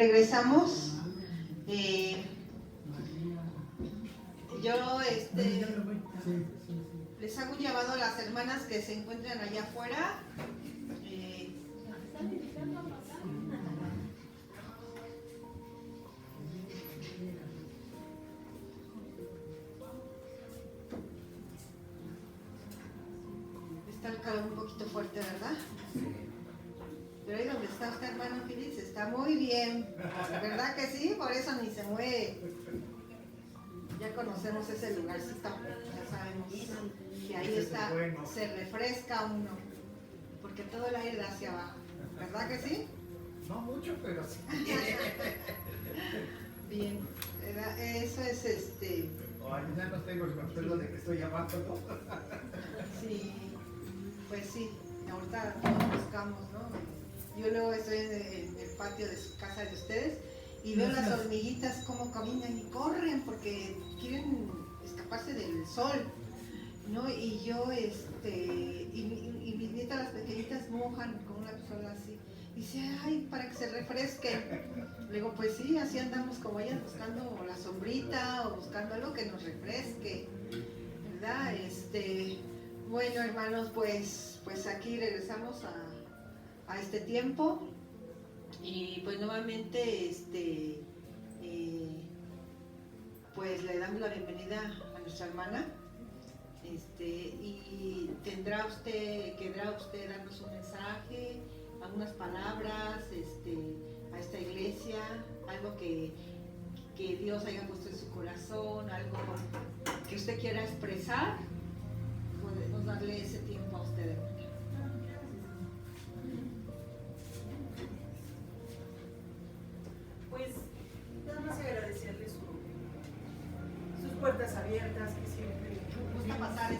Regresamos. Yo les hago un llamado a las hermanas que se encuentran allá afuera. Está el calor un poquito fuerte, ¿verdad? Pero ahí donde está usted, hermano Félix, está muy bien, ¿verdad que sí? Por eso ni se mueve. Ya conocemos ese lugarcito, ya sabemos que ahí está, se refresca uno, porque todo el aire da hacia abajo, ¿verdad que sí? No mucho, pero sí. Bien, eso es Ya no tengo el consuelo de que estoy llamando, ¿no? Sí, pues sí, ahorita todos buscamos, ¿no? Yo luego estoy en el patio de su casa de ustedes y veo las hormiguitas como caminan y corren porque quieren escaparse del sol, ¿no? Y yo, y mis nietas las pequeñitas mojan con una pistola así. Y dice, ay, para que se refresquen. Le digo, pues sí, así andamos como ellas buscando la sombrita o buscando algo que nos refresque, ¿verdad? Bueno, hermanos, pues aquí regresamos a este tiempo y pues nuevamente pues le damos la bienvenida a nuestra hermana y querrá usted darnos un mensaje, algunas palabras a esta iglesia, algo que Dios haya puesto en su corazón, algo que usted quiera expresar. Podemos darle ese tiempo a usted, hermana. Pues nada más agradecerle sus puertas abiertas que siempre. ¿Gusta pasar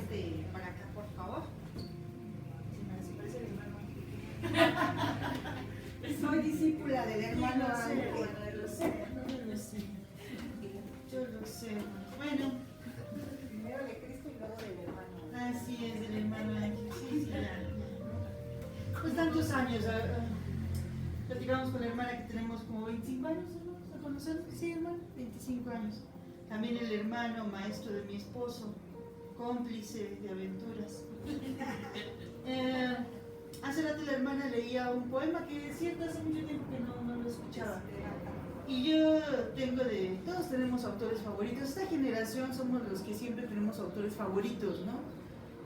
para acá, por favor? Se parece el hermano. Soy discípula del hermano Ángel. Ángel. Lo sé. Yo lo sé. Bueno, Primero de Cristo y luego del hermano. así es, del hermano Ángel. Sí, ya. Pues tantos años. Platicamos con la hermana que tenemos como 25 años, ¿no? ¿La conocemos? Sí, hermano, 25 años. También el hermano, maestro de mi esposo, cómplice de aventuras. Hace rato la hermana leía un poema que es cierto, hace mucho tiempo que no lo escuchaba. Y yo todos tenemos autores favoritos. Esta generación somos los que siempre tenemos autores favoritos, ¿no?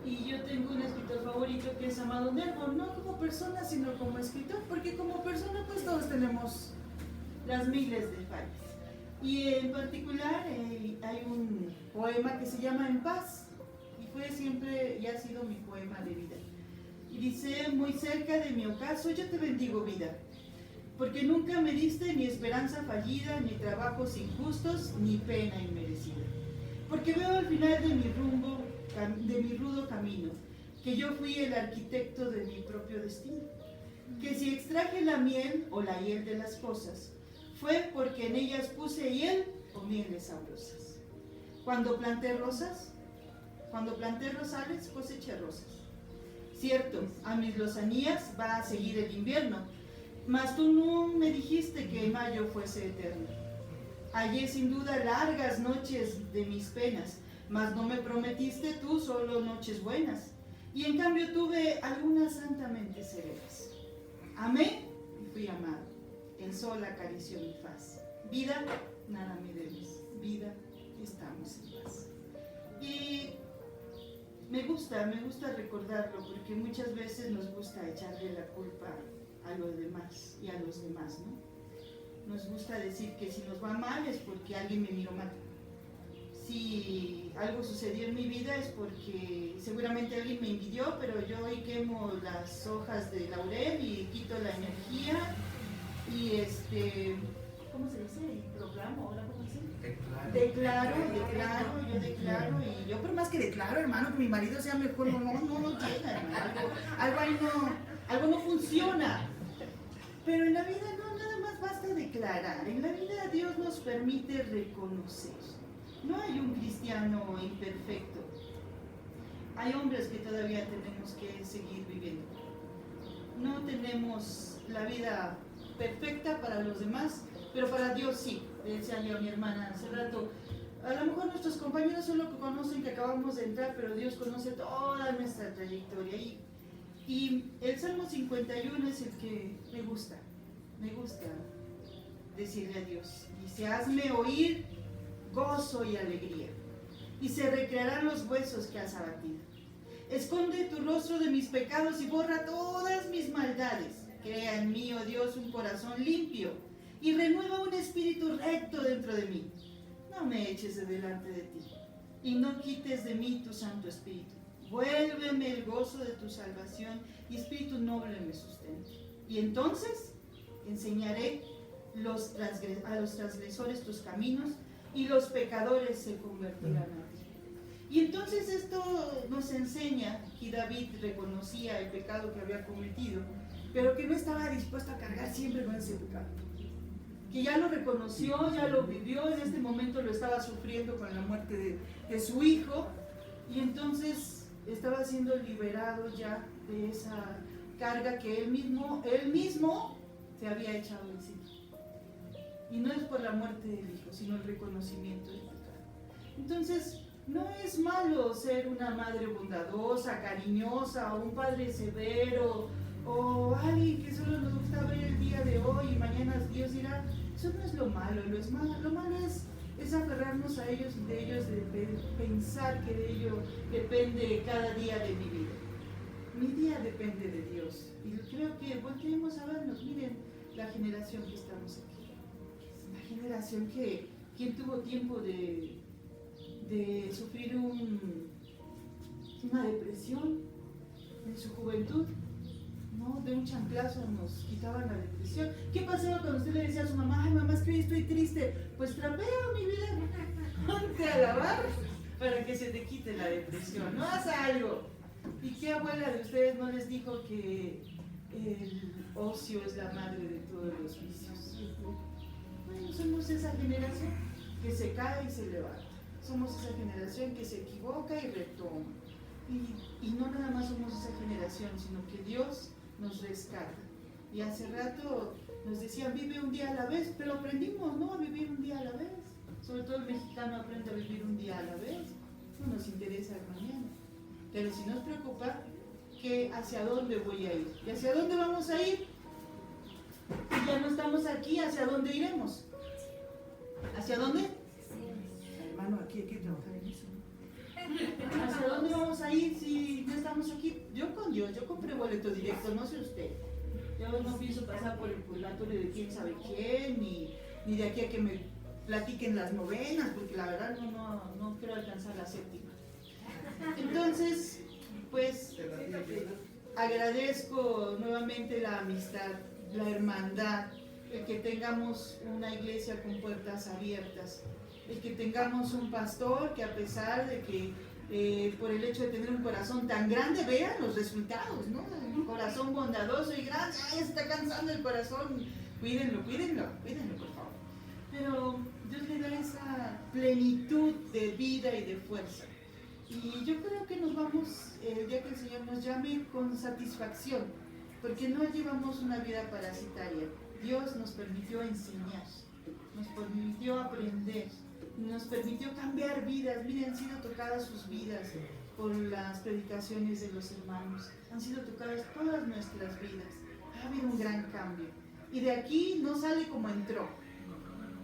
Y yo tengo un escritor favorito que es Amado Nervo, no como persona, sino como escritor, porque como persona pues todos tenemos las miles de fallas. Y en particular hay un poema que se llama En Paz, y fue siempre y ha sido mi poema de vida. Y dice, muy cerca de mi ocaso, yo te bendigo vida, porque nunca me diste ni esperanza fallida, ni trabajos injustos, ni pena inmerecida. Porque veo al final de mi rumbo, de mi rudo camino, que yo fui el arquitecto de mi propio destino, que si extraje la miel o la hiel de las cosas, fue porque en ellas puse hiel o mieles sabrosas. Cuando planté rosales, coseché rosas. Cierto, a mis lozanías va a seguir el invierno, mas tú no me dijiste que mayo fuese eterno. Hallé sin duda largas noches de mis penas, mas no me prometiste tú solo noches buenas, y en cambio tuve algunas santamente serenas. Amé y fui amado, el sol acarició mi faz. Vida, nada me debes, vida, estamos en paz. Y me gusta recordarlo, porque muchas veces nos gusta echarle la culpa a los demás y a los demás, ¿no? Nos gusta decir que si nos va mal es porque alguien me miró mal. Si algo sucedió en mi vida es porque seguramente alguien me envidió, pero yo hoy quemo las hojas de laurel y quito la energía y ¿cómo se dice? ¿Y proclamo? ¿Ahora cómo se dice? Declaro, y yo por más que declaro, hermano, que mi marido sea mejor, no llega, hermano, algo no funciona. Pero en la vida no, nada más basta declarar. En la vida Dios nos permite reconocer. No hay un cristiano imperfecto. Hay hombres que todavía tenemos que seguir viviendo. No tenemos la vida perfecta para los demás, pero para Dios sí. Le decía yo a mi hermana hace rato, a lo mejor nuestros compañeros solo conocen que acabamos de entrar, pero Dios conoce toda nuestra trayectoria. Y el Salmo 51 es el que me gusta decirle a Dios. Dice, hazme oír gozo y alegría, y se recrearán los huesos que has abatido. Esconde tu rostro de mis pecados y borra todas mis maldades. Crea en mí, oh Dios, un corazón limpio, y renueva un espíritu recto dentro de mí. No me eches de delante de ti, y no quites de mí tu Santo Espíritu. Vuélveme el gozo de tu salvación, y espíritu noble me sustente. Y entonces enseñaré a los transgresores tus caminos, y los pecadores se convertirán a ti. Y entonces esto nos enseña que David reconocía el pecado que había cometido, pero que no estaba dispuesto a cargar siempre con ese pecado. Que ya lo reconoció, ya lo vivió, en este momento lo estaba sufriendo con la muerte de su hijo, y entonces estaba siendo liberado ya de esa carga que él mismo se había echado encima. Y no es por la muerte del hijo, sino el reconocimiento del pecado. Entonces, no es malo ser una madre bondadosa, cariñosa, o un padre severo, o alguien que solo nos gusta ver el día de hoy y mañana Dios dirá. Eso no es lo malo. Lo malo es aferrarnos a ellos y de ellos pensar que de ello depende cada día de mi vida. Mi día depende de Dios. Y creo que volteemos a vernos. Miren la generación que estamos aquí. La generación que quien tuvo tiempo de sufrir una depresión en su juventud, ¿no? De un chanclazo nos quitaban la depresión. ¿Qué pasaba cuando usted le decía a su mamá, ay mamá, es que hoy estoy triste? Pues trapea mi vida, ponte a lavar para que se te quite la depresión, no haz algo. ¿Y qué abuela de ustedes no les dijo que el ocio es la madre de todos los vicios? Bueno, somos esa generación que se cae y se levanta. Somos esa generación que se equivoca y retoma. Y no nada más somos esa generación, sino que Dios nos rescata. Y hace rato nos decían, vive un día a la vez, pero aprendimos, ¿no?, a vivir un día a la vez. Sobre todo el mexicano aprende a vivir un día a la vez. No nos interesa el mañana. Pero si nos preocupa, que hacia dónde voy a ir. ¿Y hacia dónde vamos a ir? Si ya no estamos aquí, ¿hacia dónde iremos? ¿Hacia dónde? Hermano, aquí hay que trabajar en eso. ¿Hacia dónde vamos a ir si no estamos aquí? Yo con Dios, yo compré boleto directo, no sé usted. Yo no pienso pasar por el purgatorio de quién sabe quién, ni de aquí a que me platiquen las novenas, porque la verdad no quiero alcanzar la séptima. Entonces, pues, agradezco nuevamente la amistad, la hermandad, el que tengamos una iglesia con puertas abiertas, el que tengamos un pastor que a pesar de que por el hecho de tener un corazón tan grande, vean los resultados, ¿no? Un corazón bondadoso y grande, ¡ay, está cansando el corazón! Cuídenlo, por favor. Pero Dios le da esa plenitud de vida y de fuerza. Y yo creo que nos vamos, el día que el Señor nos llame, con satisfacción, porque no llevamos una vida parasitaria. Dios nos permitió enseñar, nos permitió aprender, nos permitió cambiar vidas. Miren, han sido tocadas sus vidas por las predicaciones de los hermanos, han sido tocadas todas nuestras vidas. Ha habido un gran cambio. Y de aquí no sale como entró,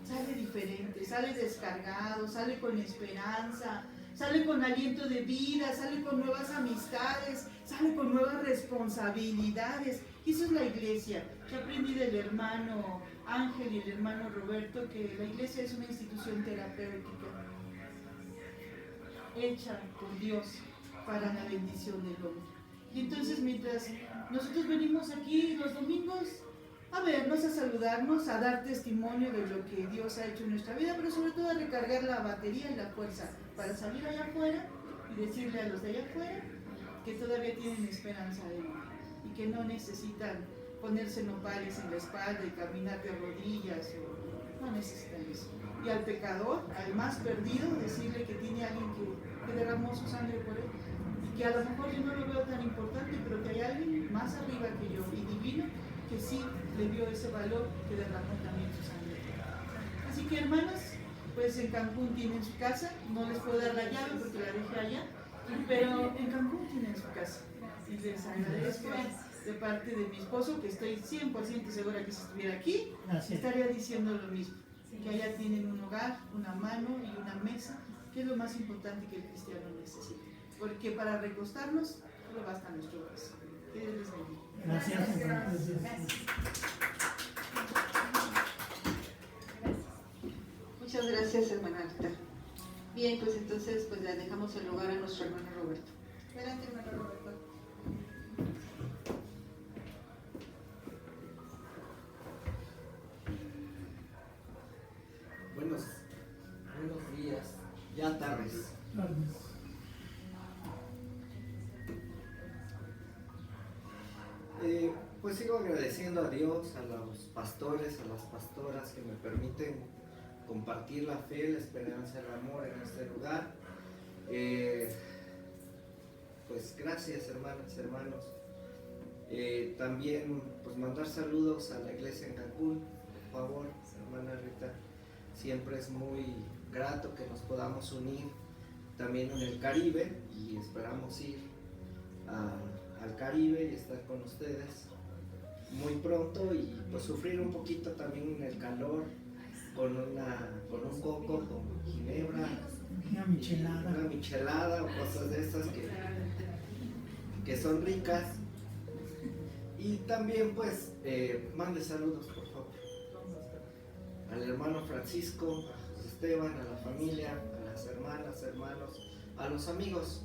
sale diferente, sale descargado, sale con esperanza, sale con aliento de vida, sale con nuevas amistades, sale con nuevas responsabilidades. Y eso es la iglesia. Yo aprendí del hermano Ángel y el hermano Roberto que la iglesia es una institución terapéutica hecha por Dios para la bendición del hombre. Y entonces mientras nosotros venimos aquí los domingos a vernos, a saludarnos, a dar testimonio de lo que Dios ha hecho en nuestra vida, pero sobre todo a recargar la batería y la fuerza para salir allá afuera y decirle a los de allá afuera que todavía tienen esperanza de Él y que no necesitan ponerse nopales en la espalda y caminar de rodillas, no necesitan eso. Y al pecador, al más perdido, decirle que tiene alguien que derramó su sangre por él y que a lo mejor yo no lo veo tan importante, pero que hay alguien más arriba que yo y divino que sí le dio ese valor, que derramó también su sangre. que, hermanos, pues en Cancún tienen su casa. No les puedo dar la llave porque la dejé allá, pero en Cancún tienen su casa. Y les agradezco de parte de mi esposo, que estoy 100% segura que si estuviera aquí, estaría diciendo lo mismo. Que allá tienen un hogar, una mano y una mesa, que es lo más importante que el cristiano necesita. Porque para recostarnos solo basta nuestro brazo. Que Dios les bendiga. Gracias. Gracias. Muchas gracias, hermana Rita. Bien, pues entonces pues le dejamos el lugar a nuestro hermano Roberto. Adelante, hermano Roberto. Buenos días, ya tardes. Pues sigo agradeciendo a Dios, a los pastores, a las pastoras que me permiten compartir la fe, la esperanza, el amor en este lugar. Pues gracias, hermanas, hermanos. También pues mandar saludos a la iglesia en Cancún, por favor, hermana Rita. Siempre es muy grato que nos podamos unir también en el Caribe y esperamos ir al Caribe y estar con ustedes muy pronto y pues sufrir un poquito también en el calor con un coco, con ginebra, una michelada o cosas de estas que son ricas. Y también pues mande saludos, por favor, al hermano Francisco, a José Esteban, a la familia, a las hermanas, hermanos, a los amigos.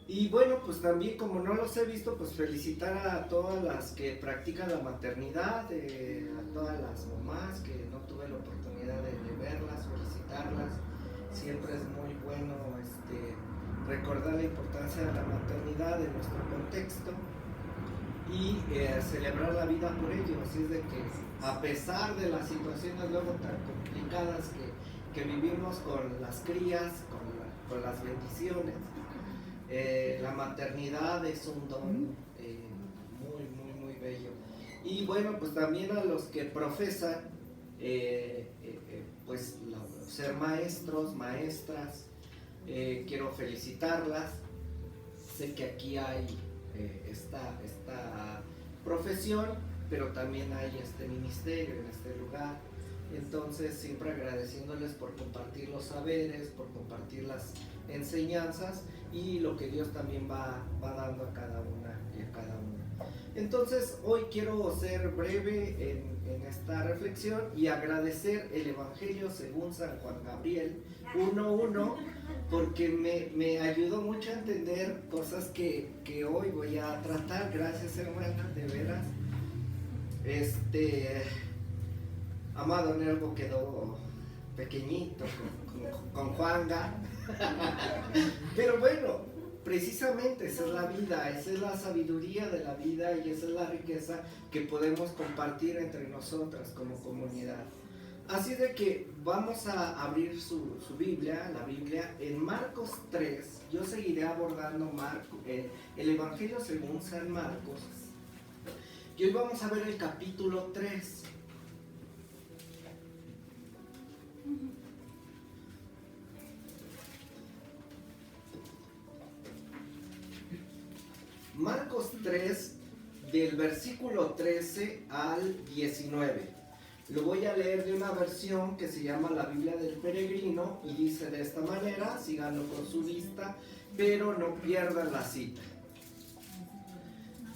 Y bueno, pues también como no los he visto, pues felicitar a todas las que practican la maternidad, a todas las mamás que no tuve la oportunidad de verlas, felicitarlas. Siempre es muy bueno recordar la importancia de la maternidad en nuestro contexto y celebrar la vida por ello. Así es de que a pesar de las situaciones luego tan complicadas que vivimos con las crías, con las bendiciones, la maternidad es un don muy bello. Y bueno, pues también a los que profesan pues ser maestros, maestras, quiero felicitarlas. Sé que aquí hay esta profesión, pero también hay este ministerio en este lugar. Entonces siempre agradeciéndoles por compartir los saberes, por compartir las enseñanzas y lo que Dios también va dando a cada una y a cada uno. Entonces hoy quiero ser breve en esta reflexión y agradecer el Evangelio según San Juan Gabriel 1:1 porque me ayudó mucho a entender cosas que hoy voy a tratar. Gracias, hermana, de veras. Amado Nervo quedó pequeñito con Juanga, pero bueno, precisamente esa es la vida, esa es la sabiduría de la vida y esa es la riqueza que podemos compartir entre nosotras como comunidad. Así de que vamos a abrir su Biblia, la Biblia, en Marcos 3. Yo seguiré abordando el Evangelio según San Marcos. Y hoy vamos a ver el capítulo 3. Marcos 3, del versículo 13 al 19. Lo voy a leer de una versión que se llama la Biblia del Peregrino y dice de esta manera, síganlo con su vista, pero no pierdan la cita.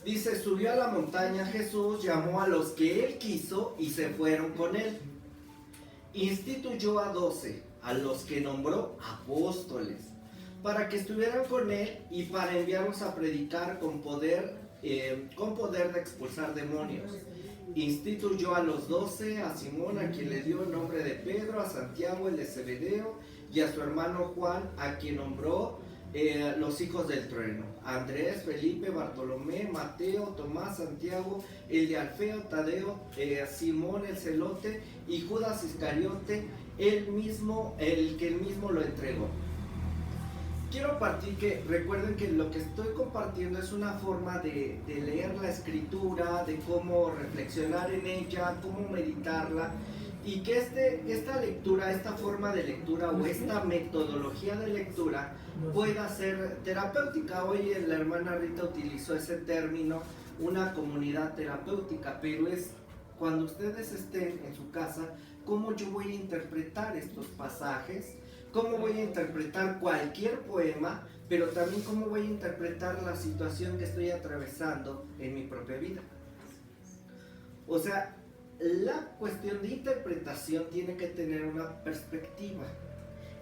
Dice, subió a la montaña Jesús, llamó a los que él quiso y se fueron con él. Instituyó a 12, a los que nombró apóstoles, para que estuvieran con él y para enviarlos a predicar con poder de expulsar demonios. Instituyó a los 12, a Simón, a quien le dio el nombre de Pedro, a Santiago, el de Zebedeo, y a su hermano Juan, a quien nombró los hijos del trueno: Andrés, Felipe, Bartolomé, Mateo, Tomás, Santiago, el de Alfeo, Tadeo, Simón el celote y Judas Iscariote, el que él mismo lo entregó. quiero partir que recuerden que lo que estoy compartiendo es una forma de leer la escritura, de cómo reflexionar en ella, cómo meditarla, y que esta lectura, esta forma de lectura o esta metodología de lectura pueda ser terapéutica. Hoy la hermana Rita utilizó ese término, una comunidad terapéutica, pero es cuando ustedes estén en su casa, cómo yo voy a interpretar estos pasajes, cómo voy a interpretar cualquier poema, pero también cómo voy a interpretar la situación que estoy atravesando en mi propia vida. O sea, la cuestión de interpretación tiene que tener una perspectiva,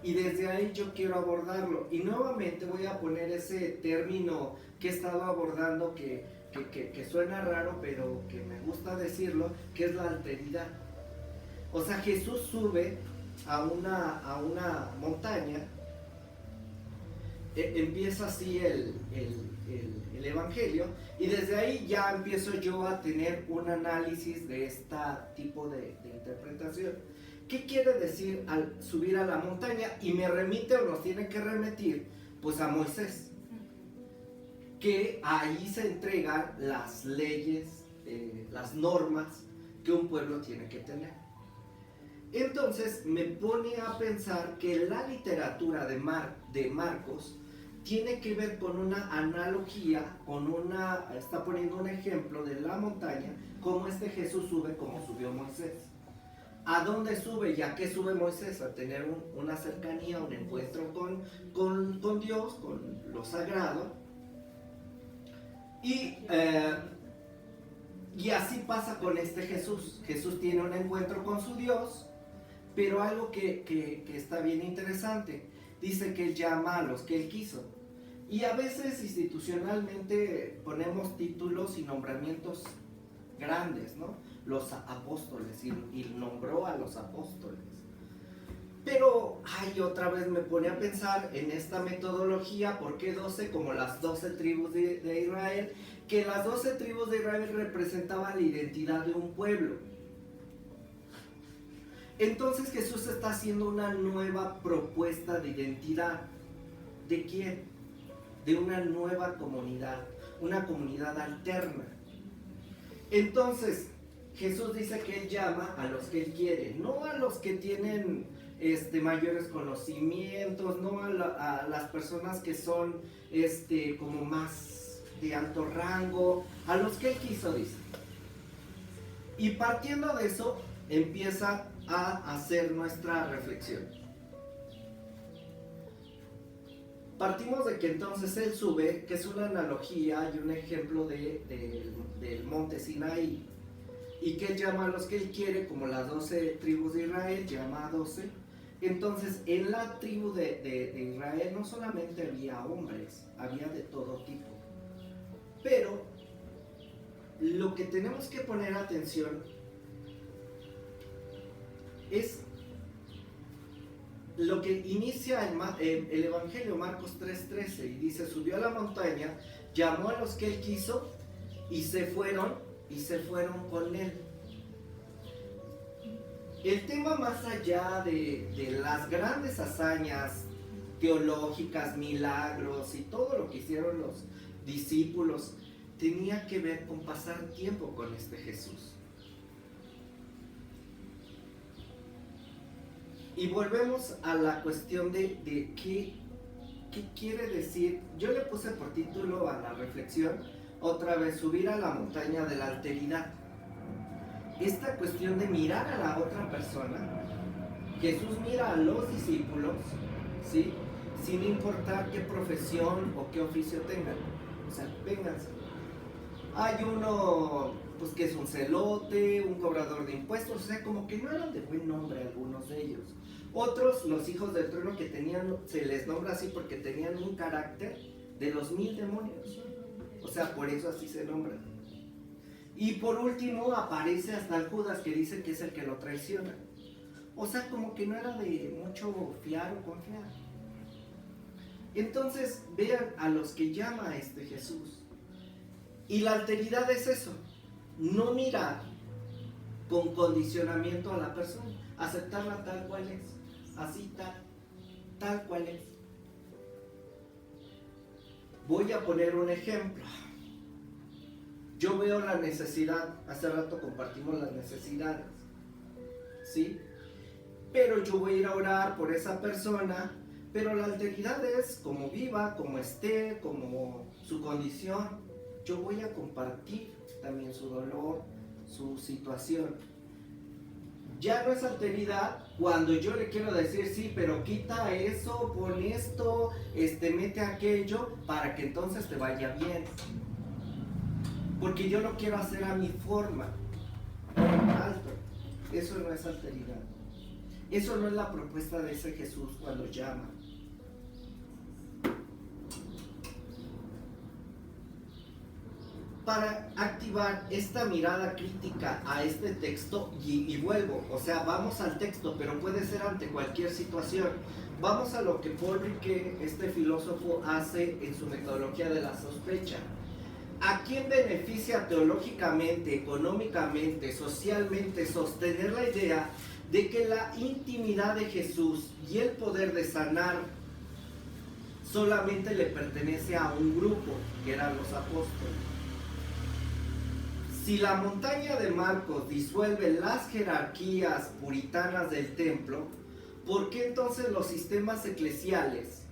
y desde ahí yo quiero abordarlo. Y nuevamente voy a poner ese término que he estado abordando que suena raro, pero que me gusta decirlo, que es la alteridad. O sea, Jesús sube a una montaña, empieza así el Evangelio, y desde ahí ya empiezo yo a tener un análisis de este tipo de interpretación. ¿Qué quiere decir al subir a la montaña? Y me remite o nos tiene que remitir pues a Moisés, que ahí se entregan las leyes, las normas que un pueblo tiene que tener. Entonces me pone a pensar que la literatura de Marcos tiene que ver con una analogía, está poniendo un ejemplo de la montaña, como Jesús sube como subió Moisés. ¿A dónde sube? ¿Ya que sube Moisés? A tener una cercanía, un encuentro con Dios, con lo sagrado. Y así pasa con Jesús. Jesús tiene un encuentro con su Dios, pero algo que está bien interesante. Dice que Él llama a los que Él quiso. Y a veces institucionalmente ponemos títulos y nombramientos grandes, ¿no? Los apóstoles, y nombró a los apóstoles. Pero, otra vez me pone a pensar en esta metodología. ¿Por qué 12? Como las 12 tribus de Israel, que las 12 tribus de Israel representaban la identidad de un pueblo. Entonces Jesús está haciendo una nueva propuesta de identidad. ¿De quién? De una nueva comunidad, una comunidad alterna. Entonces Jesús dice que Él llama a los que Él quiere, no a los que tienen mayores conocimientos, no a las personas que son como más de alto rango, a los que Él quiso, dice. Y partiendo de eso, empieza a hacer nuestra reflexión. Partimos de que entonces Él sube, que es una analogía y un ejemplo del monte Sinaí, y que Él llama a los que Él quiere, como las 12 tribus de Israel, llama a 12. Entonces, en la tribu de Israel no solamente había hombres, había de todo tipo. Pero lo que tenemos que poner atención es lo que inicia el Evangelio, Marcos 3:13, y dice: subió a la montaña, llamó a los que Él quiso, y se fueron con Él. El tema, más allá de las grandes hazañas teológicas, milagros y todo lo que hicieron los discípulos, tenía que ver con pasar tiempo con Jesús. Y volvemos a la cuestión de qué quiere decir. Yo le puse por título a la reflexión, otra vez, subir a la montaña de la alteridad. Esta cuestión de mirar a la otra persona. Jesús mira a los discípulos, ¿sí? Sin importar qué profesión o qué oficio tengan. O sea, vénganse. Hay uno, pues, que es un celote, un cobrador de impuestos, o sea, como que no eran de buen nombre algunos de ellos. Otros, los hijos del trueno, que tenían, se les nombra así porque tenían un carácter de los 1000 demonios. O sea, por eso así se nombran. Y por último aparece hasta el Judas, que dice que es el que lo traiciona. O sea, como que no era de mucho fiar o confiar. Entonces, vean a los que llama Jesús. Y la alteridad es eso, no mirar con condicionamiento a la persona, aceptarla tal cual es, así tal cual es. Voy a poner un ejemplo. Yo veo la necesidad, hace rato compartimos las necesidades, ¿sí? Pero yo voy a ir a orar por esa persona, pero la alteridad es como viva, como esté, como su condición. Yo voy a compartir también su dolor, su situación. Ya no es alteridad cuando yo le quiero decir, sí, pero quita eso, pon esto, mete aquello, para que entonces te vaya bien. Porque yo lo quiero hacer a mi forma. Alto. Eso no es alteridad. Eso no es la propuesta de ese Jesús cuando llama. Para activar esta mirada crítica a este texto, y vuelvo, o sea, vamos al texto, pero puede ser ante cualquier situación. Vamos a lo que Paul Ricoeur, este filósofo, hace en su metodología de la sospecha. ¿A quién beneficia teológicamente, económicamente, socialmente sostener la idea de que la intimidad de Jesús y el poder de sanar solamente le pertenece a un grupo, que eran los apóstoles? Si la montaña de Marcos disuelve las jerarquías puritanas del templo, ¿por qué entonces los sistemas eclesiales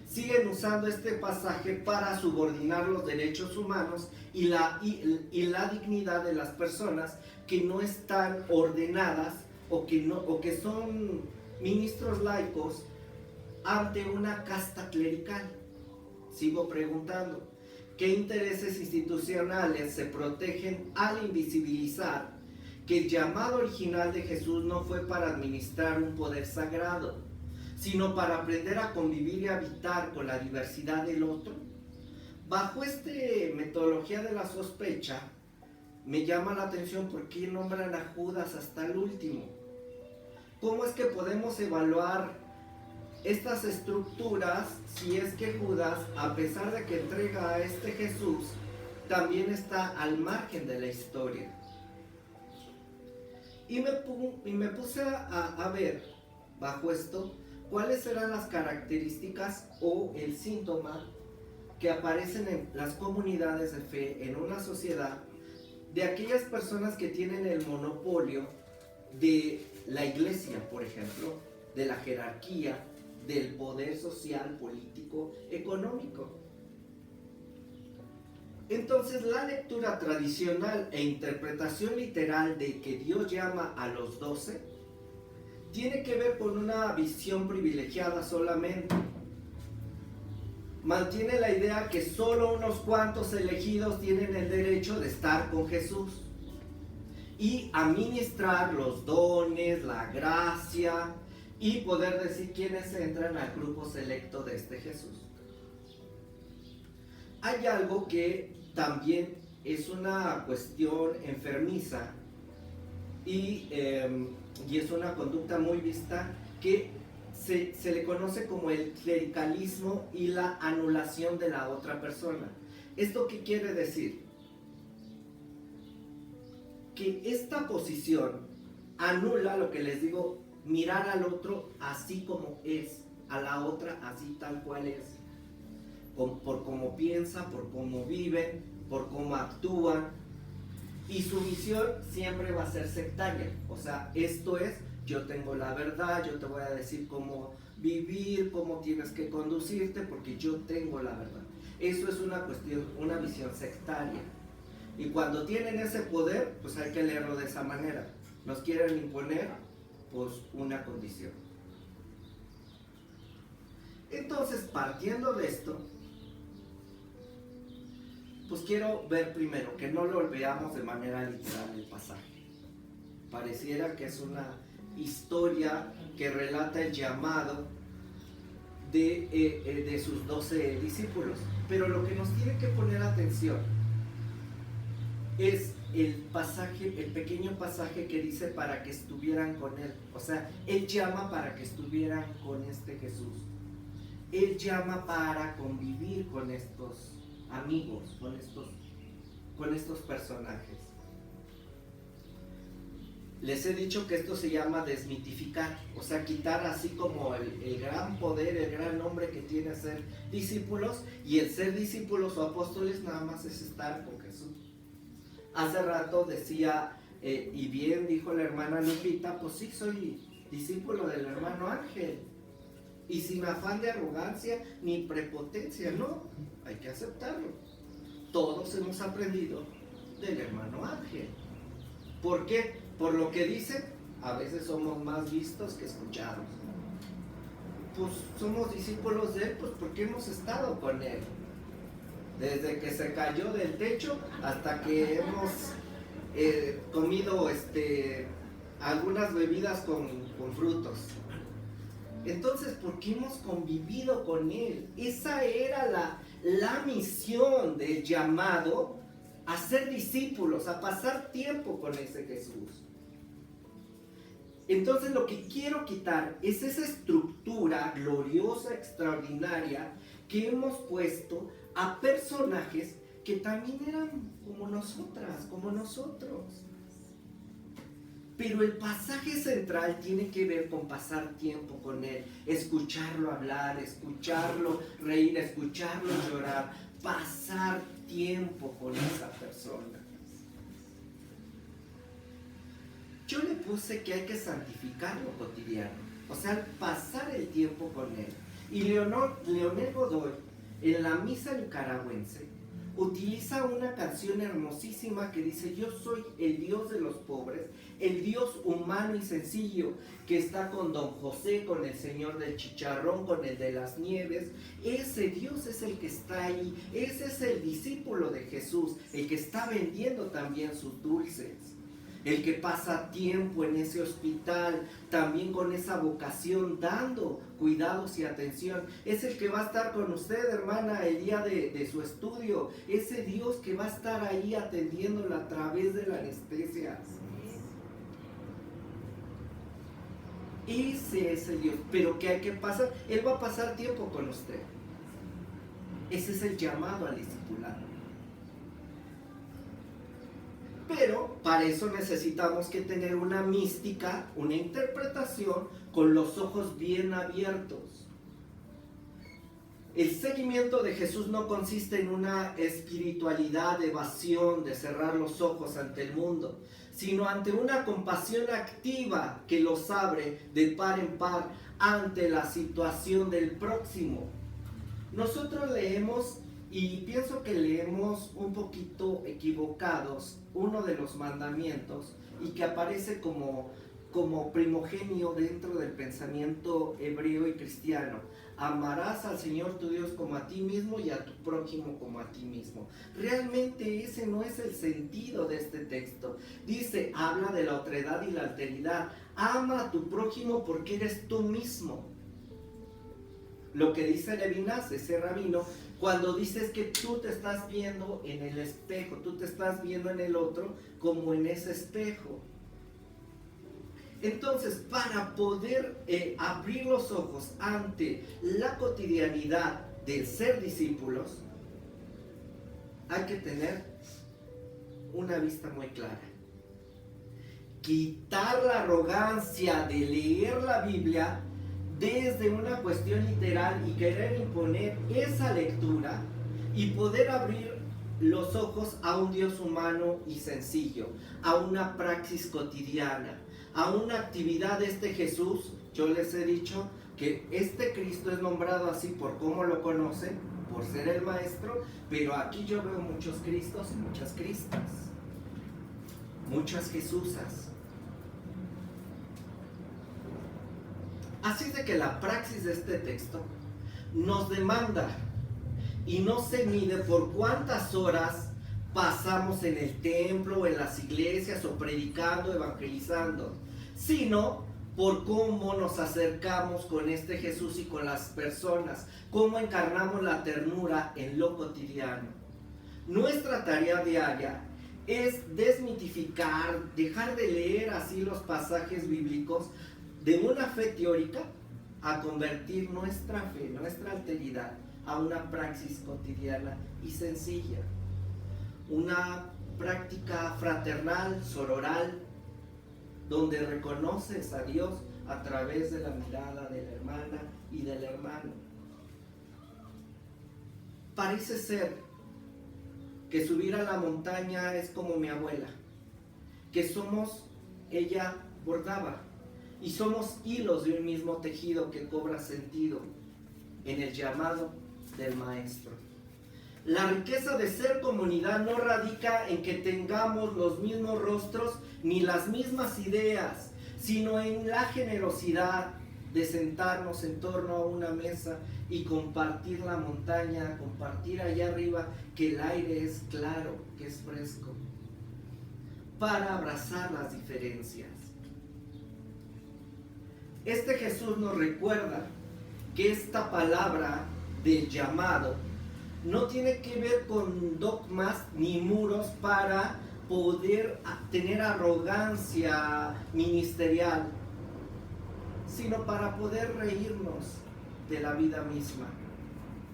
siguen usando este pasaje para subordinar los derechos humanos y la dignidad de las personas que no están ordenadas o que son ministros laicos ante una casta clerical? Sigo preguntando, ¿qué intereses institucionales se protegen al invisibilizar que el llamado original de Jesús no fue para administrar un poder sagrado, sino para aprender a convivir y habitar con la diversidad del otro? Bajo esta metodología de la sospecha, me llama la atención por qué nombran a Judas hasta el último. ¿Cómo es que podemos evaluar estas estructuras si es que Judas, a pesar de que entrega a este Jesús, también está al margen de la historia? Y me puse a ver, bajo esto, cuáles eran las características o el síntoma que aparecen en las comunidades de fe, en una sociedad, de aquellas personas que tienen el monopolio de la iglesia, por ejemplo, de la jerarquía, del poder social, político, económico. Entonces, la lectura tradicional e interpretación literal de que Dios llama a los 12 tiene que ver con una visión privilegiada solamente. Mantiene la idea que solo unos cuantos elegidos tienen el derecho de estar con Jesús y administrar los dones, la gracia, y poder decir quiénes entran al grupo selecto de este Jesús. Hay algo que también es una cuestión enfermiza y es una conducta muy vista que se le conoce como el clericalismo y la anulación de la otra persona. ¿Esto qué quiere decir? Que esta posición anula lo que les digo, mirar al otro así como es, a la otra así tal cual es, por cómo piensa, por cómo viven, por cómo actúan, y su visión siempre va a ser sectaria. O sea, esto es, yo tengo la verdad, yo te voy a decir cómo vivir, cómo tienes que conducirte, porque yo tengo la verdad. Eso es una cuestión, una visión sectaria, y cuando tienen ese poder, pues hay que leerlo de esa manera. Nos quieren imponer pues una condición. Entonces, partiendo de esto, pues quiero ver primero que no lo veamos de manera literal el pasaje. Pareciera que es una historia que relata el llamado de sus 12 discípulos, pero lo que nos tiene que poner atención es el pasaje, el pequeño pasaje que dice para que estuvieran con él. O sea, él llama para que estuvieran con este Jesús. Él llama para convivir con estos amigos, con estos personajes. les he dicho que esto se llama desmitificar, o sea, quitar así como el gran poder, el gran nombre que tiene ser discípulos, y el ser discípulos o apóstoles nada más es estar con Jesús. Hace rato decía, y bien dijo la hermana Lupita, pues sí, soy discípulo del hermano Ángel, y sin afán de arrogancia ni prepotencia, no, hay que aceptarlo. Todos hemos aprendido del hermano Ángel. ¿Por qué? Por lo que dice, a veces somos más vistos que escuchados. Pues somos discípulos de él, pues porque hemos estado con él. Desde que se cayó del techo hasta que hemos comido algunas bebidas con frutos. Entonces, porque hemos convivido con él. Esa era la misión del llamado a ser discípulos, a pasar tiempo con ese Jesús. Entonces lo que quiero quitar es esa estructura gloriosa, extraordinaria, que hemos puesto a personajes que también eran como nosotras, como nosotros. Pero el pasaje central tiene que ver con pasar tiempo con él, escucharlo hablar, escucharlo reír, escucharlo llorar, pasar tiempo con esa persona. Yo le puse que hay que santificar lo cotidiano, o sea, pasar el tiempo con él. Y Leonel Godoy, en la misa nicaragüense, utiliza una canción hermosísima que dice: yo soy el Dios de los pobres, el Dios humano y sencillo, que está con Don José, con el Señor del Chicharrón, con el de las Nieves. Ese Dios es el que está ahí, ese es el discípulo de Jesús, el que está vendiendo también sus dulces, el que pasa tiempo en ese hospital, también con esa vocación, dando cuidados y atención. Es el que va a estar con usted, hermana, el día de su estudio. Ese Dios que va a estar ahí atendiéndola a través de la anestesia. Ese es el Dios. Pero ¿qué hay que pasar? Él va a pasar tiempo con usted. Ese es el llamado al discipulado. Pero para eso necesitamos que tener una mística, una interpretación con los ojos bien abiertos. El seguimiento de Jesús no consiste en una espiritualidad de evasión, de cerrar los ojos ante el mundo, sino ante una compasión activa que los abre de par en par ante la situación del próximo. Nosotros leemos, y pienso que leemos un poquito equivocados, uno de los mandamientos, y que aparece como primogenio dentro del pensamiento hebreo y cristiano. Amarás al Señor tu Dios como a ti mismo y a tu prójimo como a ti mismo. Realmente ese no es el sentido de este texto. Dice, habla de la otredad y la alteridad. Ama a tu prójimo porque eres tú mismo. Lo que dice Levinas, ese rabino, cuando dices que tú te estás viendo en el espejo, tú te estás viendo en el otro como en ese espejo. Entonces, para poder abrir los ojos ante la cotidianidad del ser discípulos, hay que tener una vista muy clara. Quitar la arrogancia de leer la Biblia desde una cuestión literal y querer imponer esa lectura y poder abrir los ojos a un Dios humano y sencillo, a una praxis cotidiana, a una actividad de este Jesús. Yo les he dicho que este Cristo es nombrado así por cómo lo conocen, por ser el maestro, pero aquí yo veo muchos Cristos y muchas Cristas, muchas Jesúsas. Así de que la praxis de este texto nos demanda y no se mide por cuántas horas pasamos en el templo, en las iglesias o predicando, evangelizando, sino por cómo nos acercamos con este Jesús y con las personas, cómo encarnamos la ternura en lo cotidiano. Nuestra tarea diaria es desmitificar, dejar de leer así los pasajes bíblicos de una fe teórica a convertir nuestra fe, nuestra alteridad a una praxis cotidiana y sencilla. Una práctica fraternal, sororal, donde reconoces a Dios a través de la mirada de la hermana y del hermano. Parece ser que subir a la montaña es como mi abuela, que ella bordaba, y somos hilos de un mismo tejido que cobra sentido en el llamado del maestro. La riqueza de ser comunidad no radica en que tengamos los mismos rostros ni las mismas ideas, sino en la generosidad de sentarnos en torno a una mesa y compartir la montaña, compartir allá arriba que el aire es claro, que es fresco, para abrazar las diferencias. Este Jesús nos recuerda que esta palabra del llamado no tiene que ver con dogmas ni muros para poder tener arrogancia ministerial, sino para poder reírnos de la vida misma,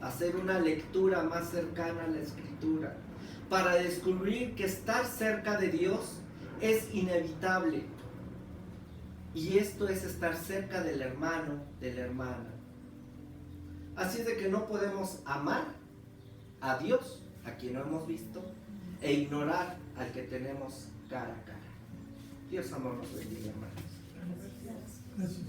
hacer una lectura más cercana a la Escritura, para descubrir que estar cerca de Dios es inevitable. Y esto es estar cerca del hermano, de la hermana. Así es de que no podemos amar a Dios, a quien no hemos visto, e ignorar al que tenemos cara a cara. Dios amor nos bendiga, hermanos. Gracias.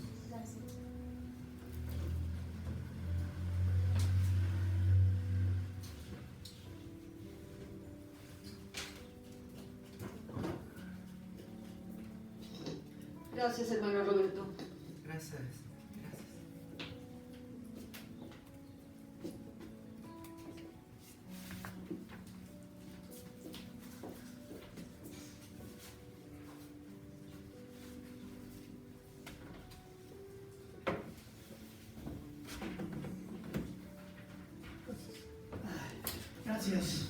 Gracias, hermano Roberto. Gracias. Gracias,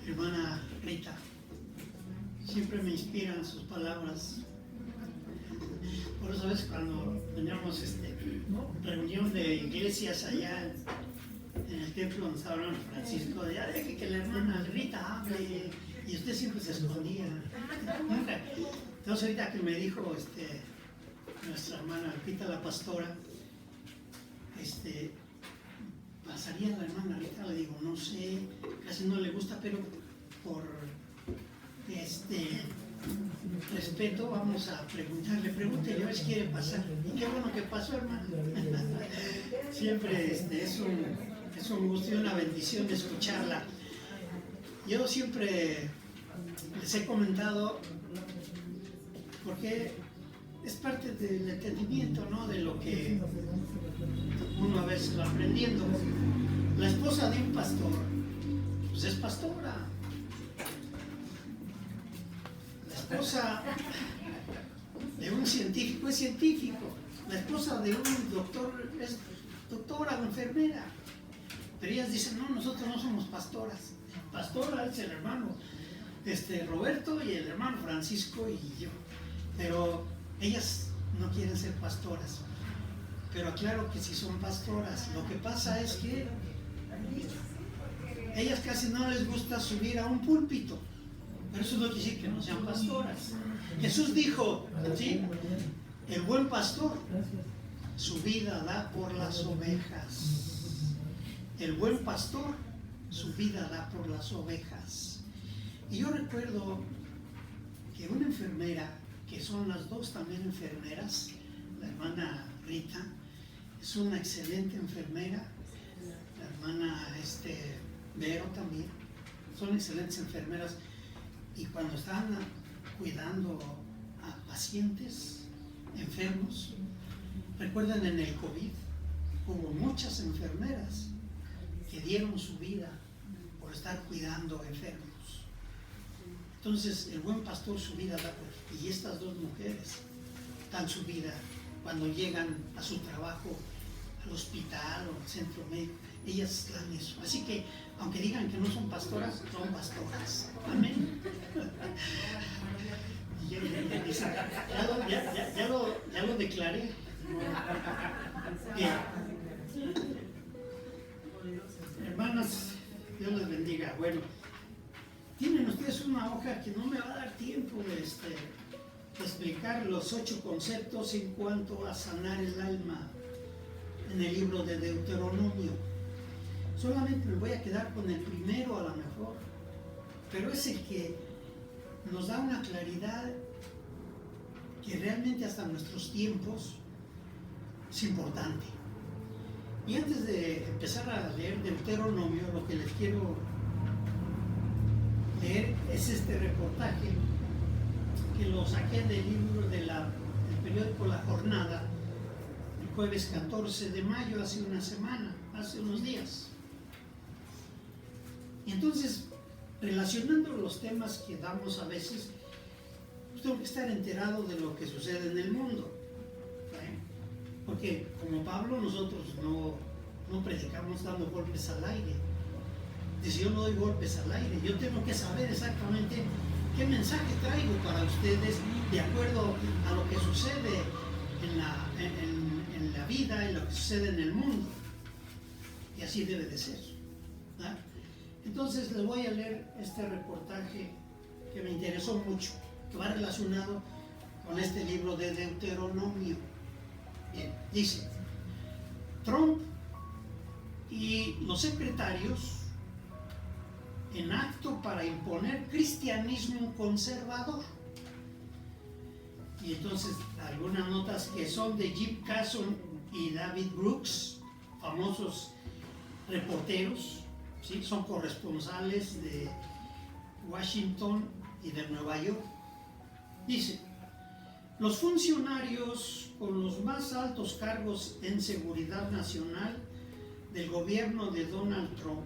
hermana Rita. Siempre me inspiran sus palabras. Por eso, ¿sabes? Cuando teníamos reunión de iglesias allá en el templo donde estaba hablando Francisco, ya deje que la hermana Rita hable, y usted siempre se escondía. Nunca. Entonces ahorita que me dijo nuestra hermana Rita, la pastora, pasaría la hermana Rita, le digo, no sé, casi no le gusta, pero por respeto vamos a preguntarle, pregúntele a ver si quiere pasar. Y qué bueno que pasó, hermano. Siempre es un gusto y una bendición escucharla. Yo siempre les he comentado, porque es parte del entendimiento, ¿no? De lo que uno a veces va aprendiendo. La esposa de un pastor, pues es pastora. La esposa de un científico es científico. La esposa de un doctor es doctora o enfermera. Pero ellas dicen, no, nosotros no somos pastoras. Pastora es el hermano Roberto y el hermano Francisco y yo. Pero ellas no quieren ser pastoras. Pero aclaro que sí son pastoras. Lo que pasa es que ellas casi no les gusta subir a un púlpito. Pero eso no quiere decir que no sean pastoras. Jesús dijo, ¿sí? El buen pastor su vida da por las ovejas. El buen pastor su vida da por las ovejas. Y yo recuerdo que una enfermera, que son las dos también enfermeras, la hermana Rita, es una excelente enfermera, la hermana Vero también, son excelentes enfermeras, y cuando están cuidando a pacientes enfermos, recuerden en el COVID, hubo muchas enfermeras que dieron su vida por estar cuidando enfermos. Entonces el buen pastor su vida da por, y estas dos mujeres dan su vida cuando llegan a su trabajo, al hospital o al centro médico, ellas dan eso. Así que, aunque digan que no son pastoras, son pastoras. Amén. Ya lo declaré. Bien. Hermanas, Dios les bendiga. Bueno, tienen ustedes una hoja que no me va a dar tiempo explicar los 8 conceptos en cuanto a sanar el alma en el libro de Deuteronomio. Solamente me voy a quedar con el primero a lo mejor, pero es el que nos da una claridad que realmente hasta nuestros tiempos es importante. Y antes de empezar a leer Deuteronomio, lo que les quiero leer es este reportaje que lo saqué del libro del periódico La Jornada, el jueves 14 de mayo, hace una semana, hace unos días. Y entonces, relacionando los temas que damos a veces, pues tengo que estar enterado de lo que sucede en el mundo. Porque como Pablo, nosotros no predicamos dando golpes al aire. Dice, yo no doy golpes al aire, yo tengo que saber exactamente qué mensaje traigo para ustedes de acuerdo a lo que sucede en la vida y lo que sucede en el mundo. Y así debe de ser, ¿verdad? Entonces les voy a leer este reportaje que me interesó mucho, que va relacionado con este libro de Deuteronomio. Bien, dice, Trump y los secretarios en acto para imponer cristianismo conservador. Y entonces algunas notas que son de Jim Carson y David Brooks, famosos reporteros, ¿sí? Son corresponsales de Washington y de Nueva York. Dice, los funcionarios con los más altos cargos en seguridad nacional del gobierno de Donald Trump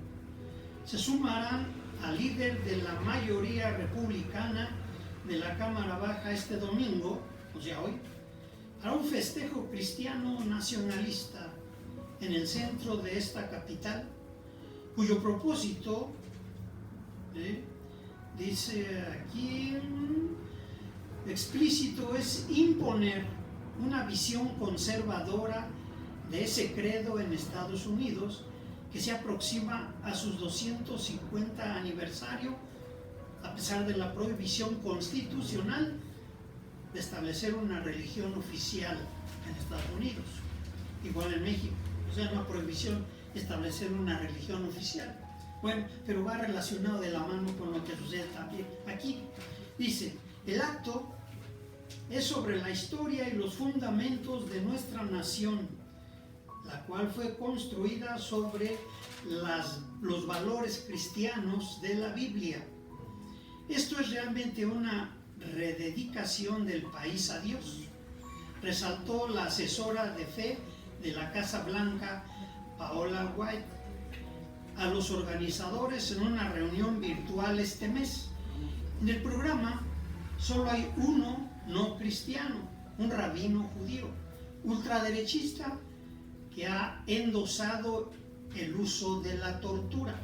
se sumarán al líder de la mayoría republicana de la Cámara Baja este domingo, o sea hoy, a un festejo cristiano nacionalista en el centro de esta capital, cuyo propósito, dice aquí, explícito, es imponer una visión conservadora de ese credo en Estados Unidos que se aproxima a sus 250 aniversario, a pesar de la prohibición constitucional de establecer una religión oficial en Estados Unidos, igual en México, o sea, una prohibición de establecer una religión oficial. Bueno, pero va relacionado de la mano con lo que sucede también aquí. Dice, el acto es sobre la historia y los fundamentos de nuestra nación, la cual fue construida sobre los valores cristianos de la Biblia. Esto es realmente una rededicación del país a Dios, resaltó la asesora de fe de la Casa Blanca, Paola White, a los organizadores en una reunión virtual este mes. En el programa solo hay uno no cristiano, un rabino judío, ultraderechista, que ha endosado el uso de la tortura.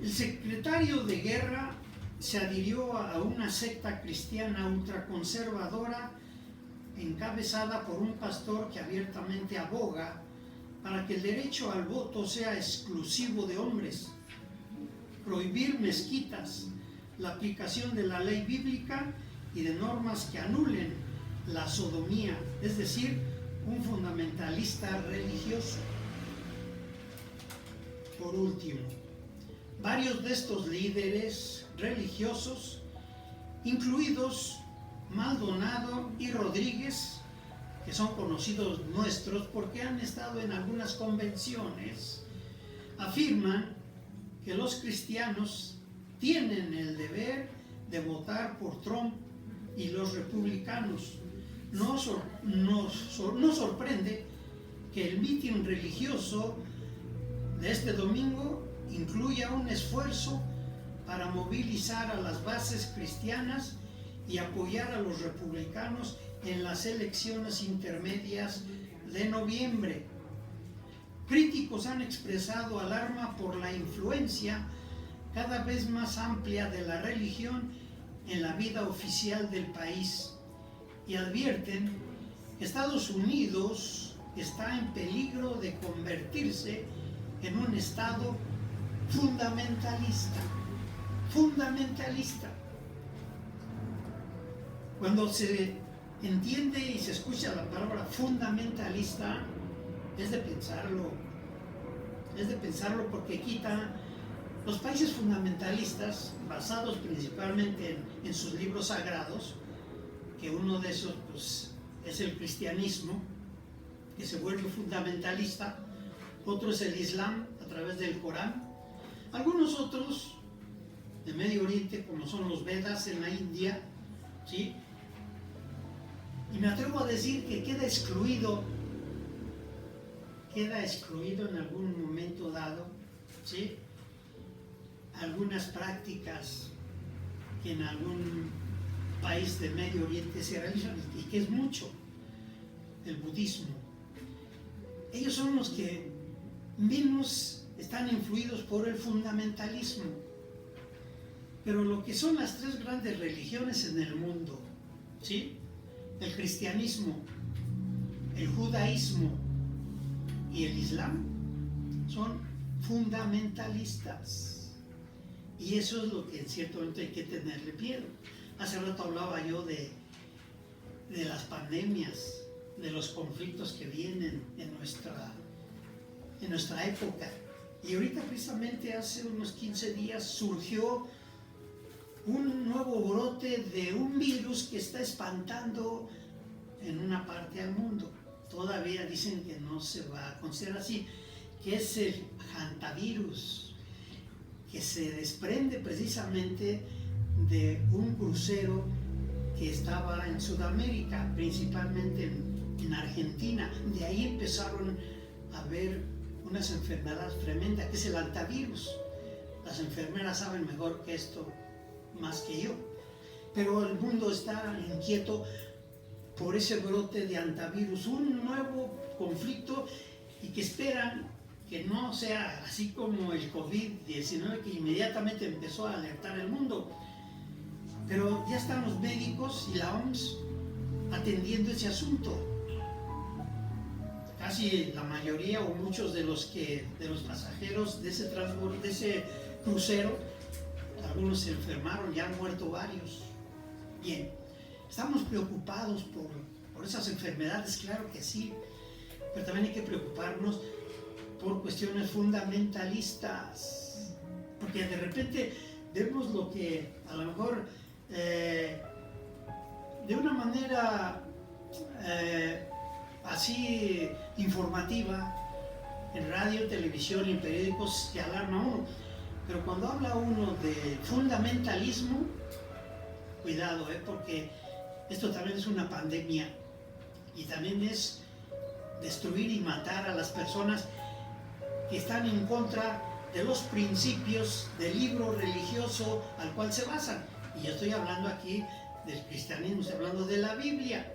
El secretario de Guerra se adhirió a una secta cristiana ultraconservadora encabezada por un pastor que abiertamente aboga para que el derecho al voto sea exclusivo de hombres, prohibir mezquitas, la aplicación de la ley bíblica y de normas que anulen la sodomía, es decir, un fundamentalista religioso. Por último, varios de estos líderes religiosos, incluidos Maldonado y Rodríguez, que son conocidos nuestros porque han estado en algunas convenciones, afirman que los cristianos tienen el deber de votar por Trump y los republicanos. No sorprende que el mitin religioso de este domingo incluya un esfuerzo para movilizar a las bases cristianas y apoyar a los republicanos en las elecciones intermedias de noviembre. Críticos han expresado alarma por la influencia cada vez más amplia de la religión en la vida oficial del país y advierten que Estados Unidos está en peligro de convertirse en un estado fundamentalista. Cuando se entiende y se escucha la palabra fundamentalista, es de pensarlo porque quita los países fundamentalistas, basados principalmente en sus libros sagrados, que uno de esos pues, es el cristianismo, que se vuelve fundamentalista, otro es el Islam a través del Corán, algunos otros de Medio Oriente, como son los Vedas en la India, ¿sí? Y me atrevo a decir que queda excluido en algún momento dado, ¿sí? Algunas prácticas que en algún país de Medio Oriente se realizan, y que es mucho, el budismo. Ellos son los que menos están influidos por el fundamentalismo. Pero lo que son las tres grandes religiones en el mundo, ¿sí? El cristianismo, el judaísmo y el islam, son fundamentalistas. Y eso es lo que en cierto momento hay que tenerle miedo. Hace rato hablaba yo de las pandemias, de los conflictos que vienen en nuestra época. Y ahorita precisamente hace unos 15 días surgió un nuevo brote de un virus que está espantando en una parte del mundo. Todavía dicen que no se va a considerar así, que es el hantavirus, que se desprende precisamente de un crucero que estaba en Sudamérica, principalmente en Argentina. De ahí empezaron a haber unas enfermedades tremendas, que es el hantavirus. Las enfermeras saben mejor que esto, más que yo, pero el mundo está inquieto por ese brote de hantavirus, un nuevo conflicto, y que esperan que no sea así como el COVID-19, que inmediatamente empezó a alertar el mundo. Pero ya están los médicos y la OMS atendiendo ese asunto. Casi la mayoría o muchos de los pasajeros de ese crucero, algunos se enfermaron, ya han muerto varios. Bien, estamos preocupados por esas enfermedades, claro que sí, pero también hay que preocuparnos por cuestiones fundamentalistas, porque de repente vemos lo que a lo mejor de una manera así informativa, en radio, televisión y en periódicos se alarma uno. Pero cuando habla uno de fundamentalismo, cuidado, porque esto también es una pandemia y también es destruir y matar a las personas que están en contra de los principios del libro religioso al cual se basan. Y yo estoy hablando aquí del cristianismo, estoy hablando de la Biblia.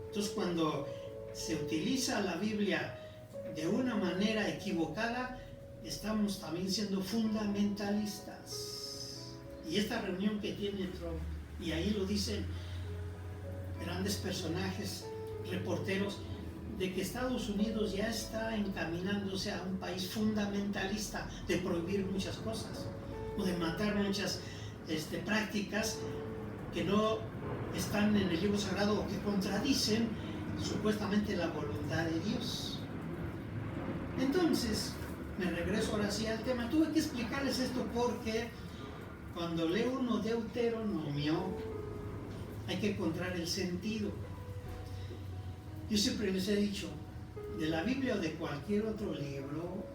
Entonces, cuando se utiliza la Biblia de una manera equivocada, estamos también siendo fundamentalistas. Y esta reunión que tiene Trump, y ahí lo dicen grandes personajes, reporteros, de que Estados Unidos ya está encaminándose a un país fundamentalista, de prohibir muchas cosas, o de matar muchas prácticas que no están en el libro sagrado o que contradicen supuestamente la voluntad de Dios. Entonces, me regreso ahora sí al tema. Tuve que explicarles esto porque cuando lee uno Deuteronomio hay que encontrar el sentido. Yo siempre les he dicho, de la Biblia o de cualquier otro libro,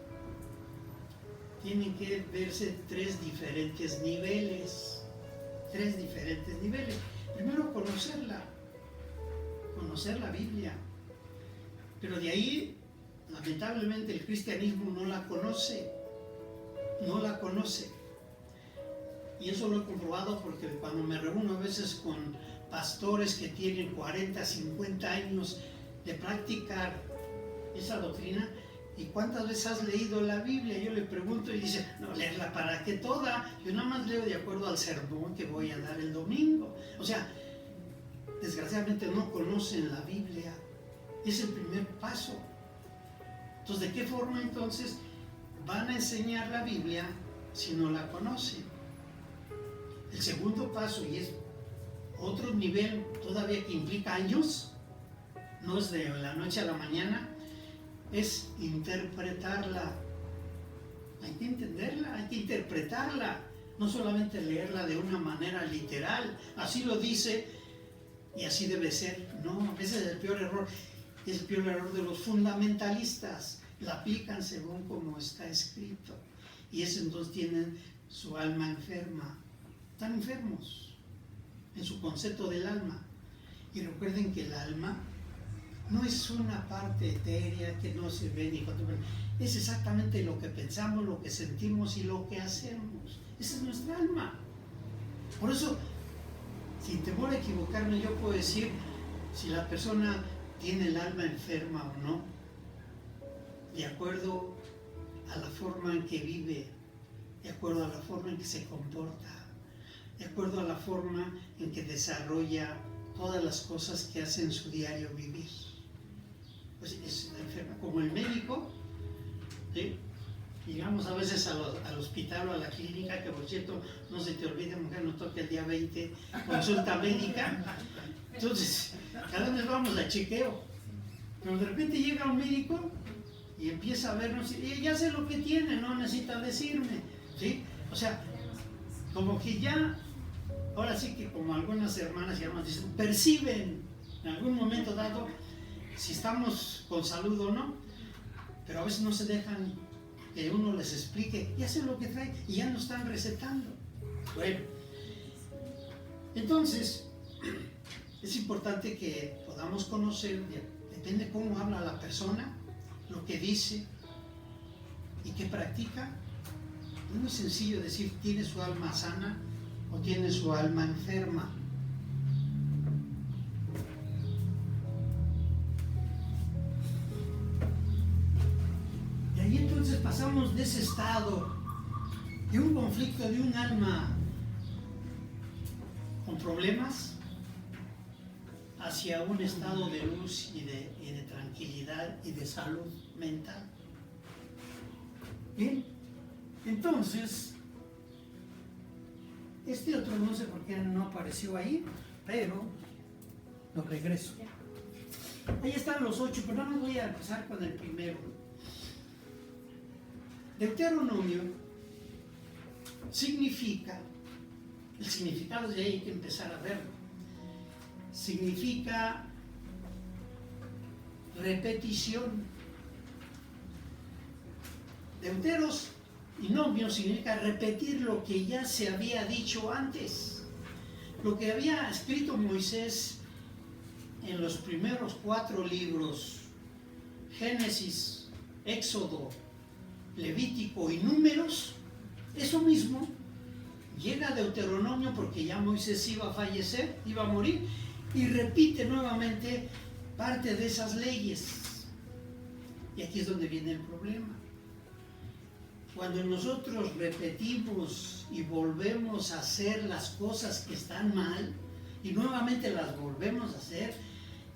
tienen que verse tres diferentes niveles. Primero, conocer la Biblia. Pero de ahí, lamentablemente, el cristianismo no la conoce. Y eso lo he comprobado porque cuando me reúno a veces con pastores que tienen 40, 50 años de practicar esa doctrina, ¿y cuántas veces has leído la Biblia? Yo le pregunto y dice, no, leerla para qué toda, yo nada más leo de acuerdo al sermón que voy a dar el domingo. O sea, desgraciadamente no conocen la Biblia. Es el primer paso. Entonces, ¿de qué forma entonces van a enseñar la Biblia si no la conocen? El segundo paso, y es otro nivel todavía que implica años, no es de la noche a la mañana, es interpretarla. Hay que entenderla, hay que interpretarla, no solamente leerla de una manera literal, así lo dice y así debe ser. No, ese es el peor error. Es el peor error de los fundamentalistas. La aplican según como está escrito. Y es entonces tienen su alma enferma. Están enfermos en su concepto del alma. Y recuerden que el alma no es una parte etérea que no se ve ni cuando ve. Es exactamente lo que pensamos, lo que sentimos y lo que hacemos. Esa es nuestra alma. Por eso, sin temor a equivocarme, yo puedo decir si la persona tiene el alma enferma o no, de acuerdo a la forma en que vive, de acuerdo a la forma en que se comporta, de acuerdo a la forma en que desarrolla todas las cosas que hace en su diario vivir. Pues es enferma, como el médico, ¿sí? Llegamos a veces al hospital o a la clínica, que por cierto, no se te olvide, mujer, no toque el día 20, consulta médica. Entonces, cada vez vamos a chequeo, pero de repente llega un médico y empieza a vernos y ya sé lo que tiene, no necesita decirme, ¿sí? O sea, como que ya, ahora sí que como algunas hermanas y hermanos dicen, perciben en algún momento dado si estamos con salud o no, pero a veces no se dejan que uno les explique, ya sé lo que trae y ya no están recetando. Bueno, entonces es importante que podamos conocer, depende cómo habla la persona, lo que dice y qué practica. No es sencillo decir tiene su alma sana o tiene su alma enferma. Y ahí entonces pasamos de ese estado, de un conflicto, de un alma con problemas, hacia un estado de luz y de tranquilidad y de salud mental. Bien, entonces, este otro no sé por qué no apareció ahí, pero lo regreso. Ahí están los 8, pero no voy a empezar con el primero. Deuteronomio significa, el significado de ahí hay que empezar a verlo. Significa repetición. Deuteros y nomio significa repetir lo que ya se había dicho antes. Lo que había escrito Moisés en los primeros 4 libros, Génesis, Éxodo, Levítico y Números, eso mismo llega a Deuteronomio porque ya Moisés iba a fallecer, iba a morir, y repite nuevamente parte de esas leyes. Y aquí es donde viene el problema. Cuando nosotros repetimos y volvemos a hacer las cosas que están mal, y nuevamente las volvemos a hacer,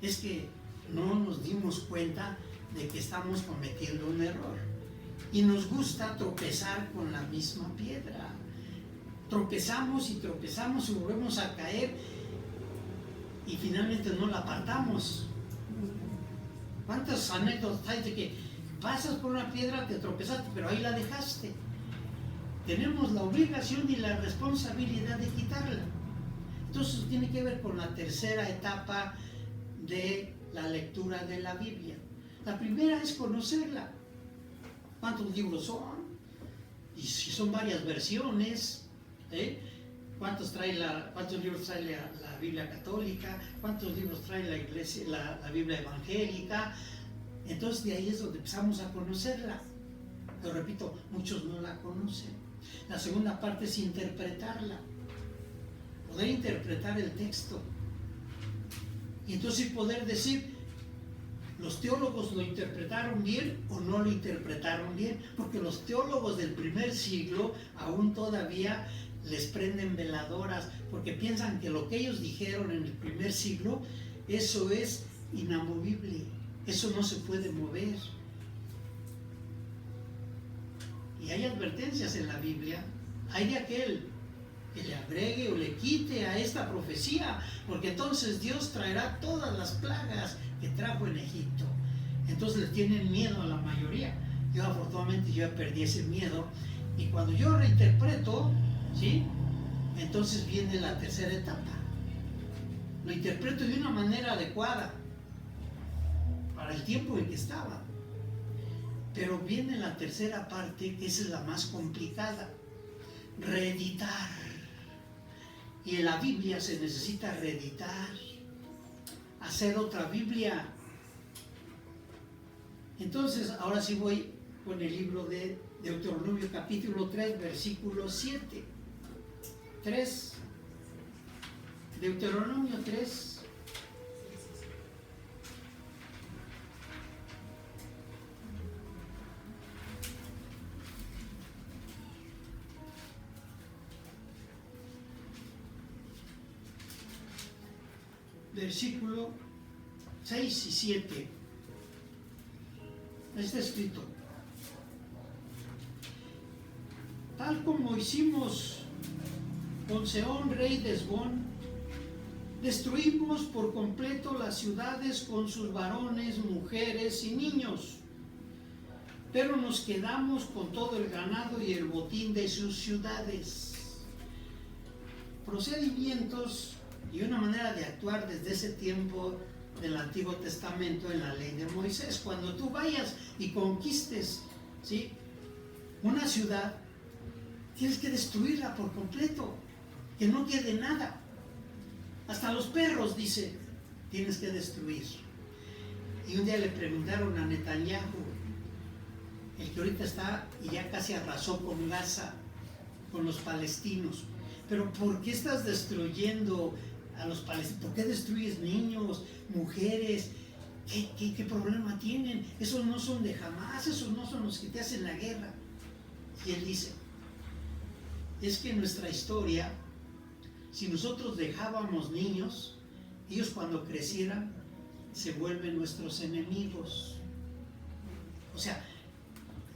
es que no nos dimos cuenta de que estamos cometiendo un error. Y nos gusta tropezar con la misma piedra. Tropezamos y tropezamos y volvemos a caer, y finalmente no la apartamos. ¿Cuántas anécdotas hay de que pasas por una piedra, te tropezaste, pero ahí la dejaste? Tenemos la obligación y la responsabilidad de quitarla. Entonces tiene que ver con la tercera etapa de la lectura de la Biblia. La primera es conocerla. ¿Cuántos libros son? Y si son varias versiones, ¿cuántos libros trae la Biblia católica? ¿Cuántos libros trae la iglesia, la Biblia evangélica? Entonces de ahí es donde empezamos a conocerla. Pero repito, muchos no la conocen. La segunda parte es interpretarla. Poder interpretar el texto. Y entonces poder decir, ¿los teólogos lo interpretaron bien o no lo interpretaron bien? Porque los teólogos del primer siglo aún todavía les prenden veladoras, porque piensan que lo que ellos dijeron en el primer siglo, eso es inamovible, eso no se puede mover. Y hay advertencias en la Biblia, hay de aquel que le agregue o le quite a esta profecía, porque entonces Dios traerá todas las plagas que trajo en Egipto. Entonces le tienen miedo a la mayoría. Yo afortunadamente yo perdí ese miedo, y cuando yo reinterpreto, ¿sí?, entonces viene la tercera etapa. Lo interpreto de una manera adecuada para el tiempo en que estaba. Pero viene la tercera parte, que es la más complicada: reeditar. Y en la Biblia se necesita reeditar, hacer otra Biblia. Entonces, ahora sí voy con el libro de Deuteronomio capítulo 3, versículo 7. 3. Deuteronomio 3. Versículo 6 y 7. Está escrito: tal como hicimos con Sehón, rey de Hesbón, destruimos por completo las ciudades con sus varones, mujeres y niños, pero nos quedamos con todo el ganado y el botín de sus ciudades. Procedimientos y una manera de actuar desde ese tiempo del Antiguo Testamento en la ley de Moisés. Cuando tú vayas y conquistes, ¿sí?, una ciudad, tienes que destruirla por completo, que no quede nada. Hasta los perros, dice, tienes que destruir. Y un día le preguntaron a Netanyahu, el que ahorita está y ya casi arrasó con Gaza, con los palestinos, pero ¿por qué estás destruyendo a los palestinos? ¿Por qué destruyes niños, mujeres? ¿Qué problema tienen? Esos no son de Hamás, esos no son los que te hacen la guerra. Y él dice, es que en nuestra historia, si nosotros dejábamos niños, ellos cuando crecieran se vuelven nuestros enemigos. O sea,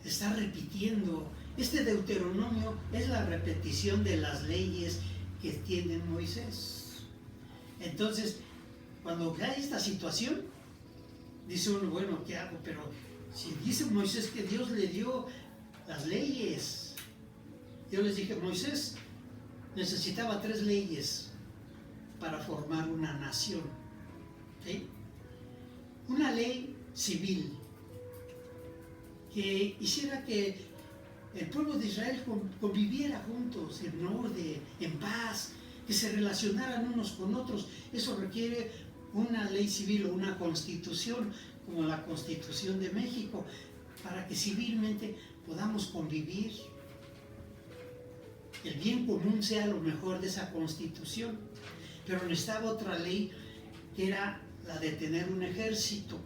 está repitiendo. Este Deuteronomio es la repetición de las leyes que tiene Moisés. Entonces, cuando hay esta situación, dice uno, bueno, ¿qué hago? Pero si dice Moisés que Dios le dio las leyes, yo les dije, Moisés necesitaba 3 leyes para formar una nación, ¿sí? Una ley civil que hiciera que el pueblo de Israel conviviera juntos en orden, en paz, que se relacionaran unos con otros. Eso requiere una ley civil o una constitución, como la Constitución de México, para que civilmente podamos convivir. El bien común sea lo mejor de esa constitución. Pero necesitaba otra ley, que era la de tener un ejército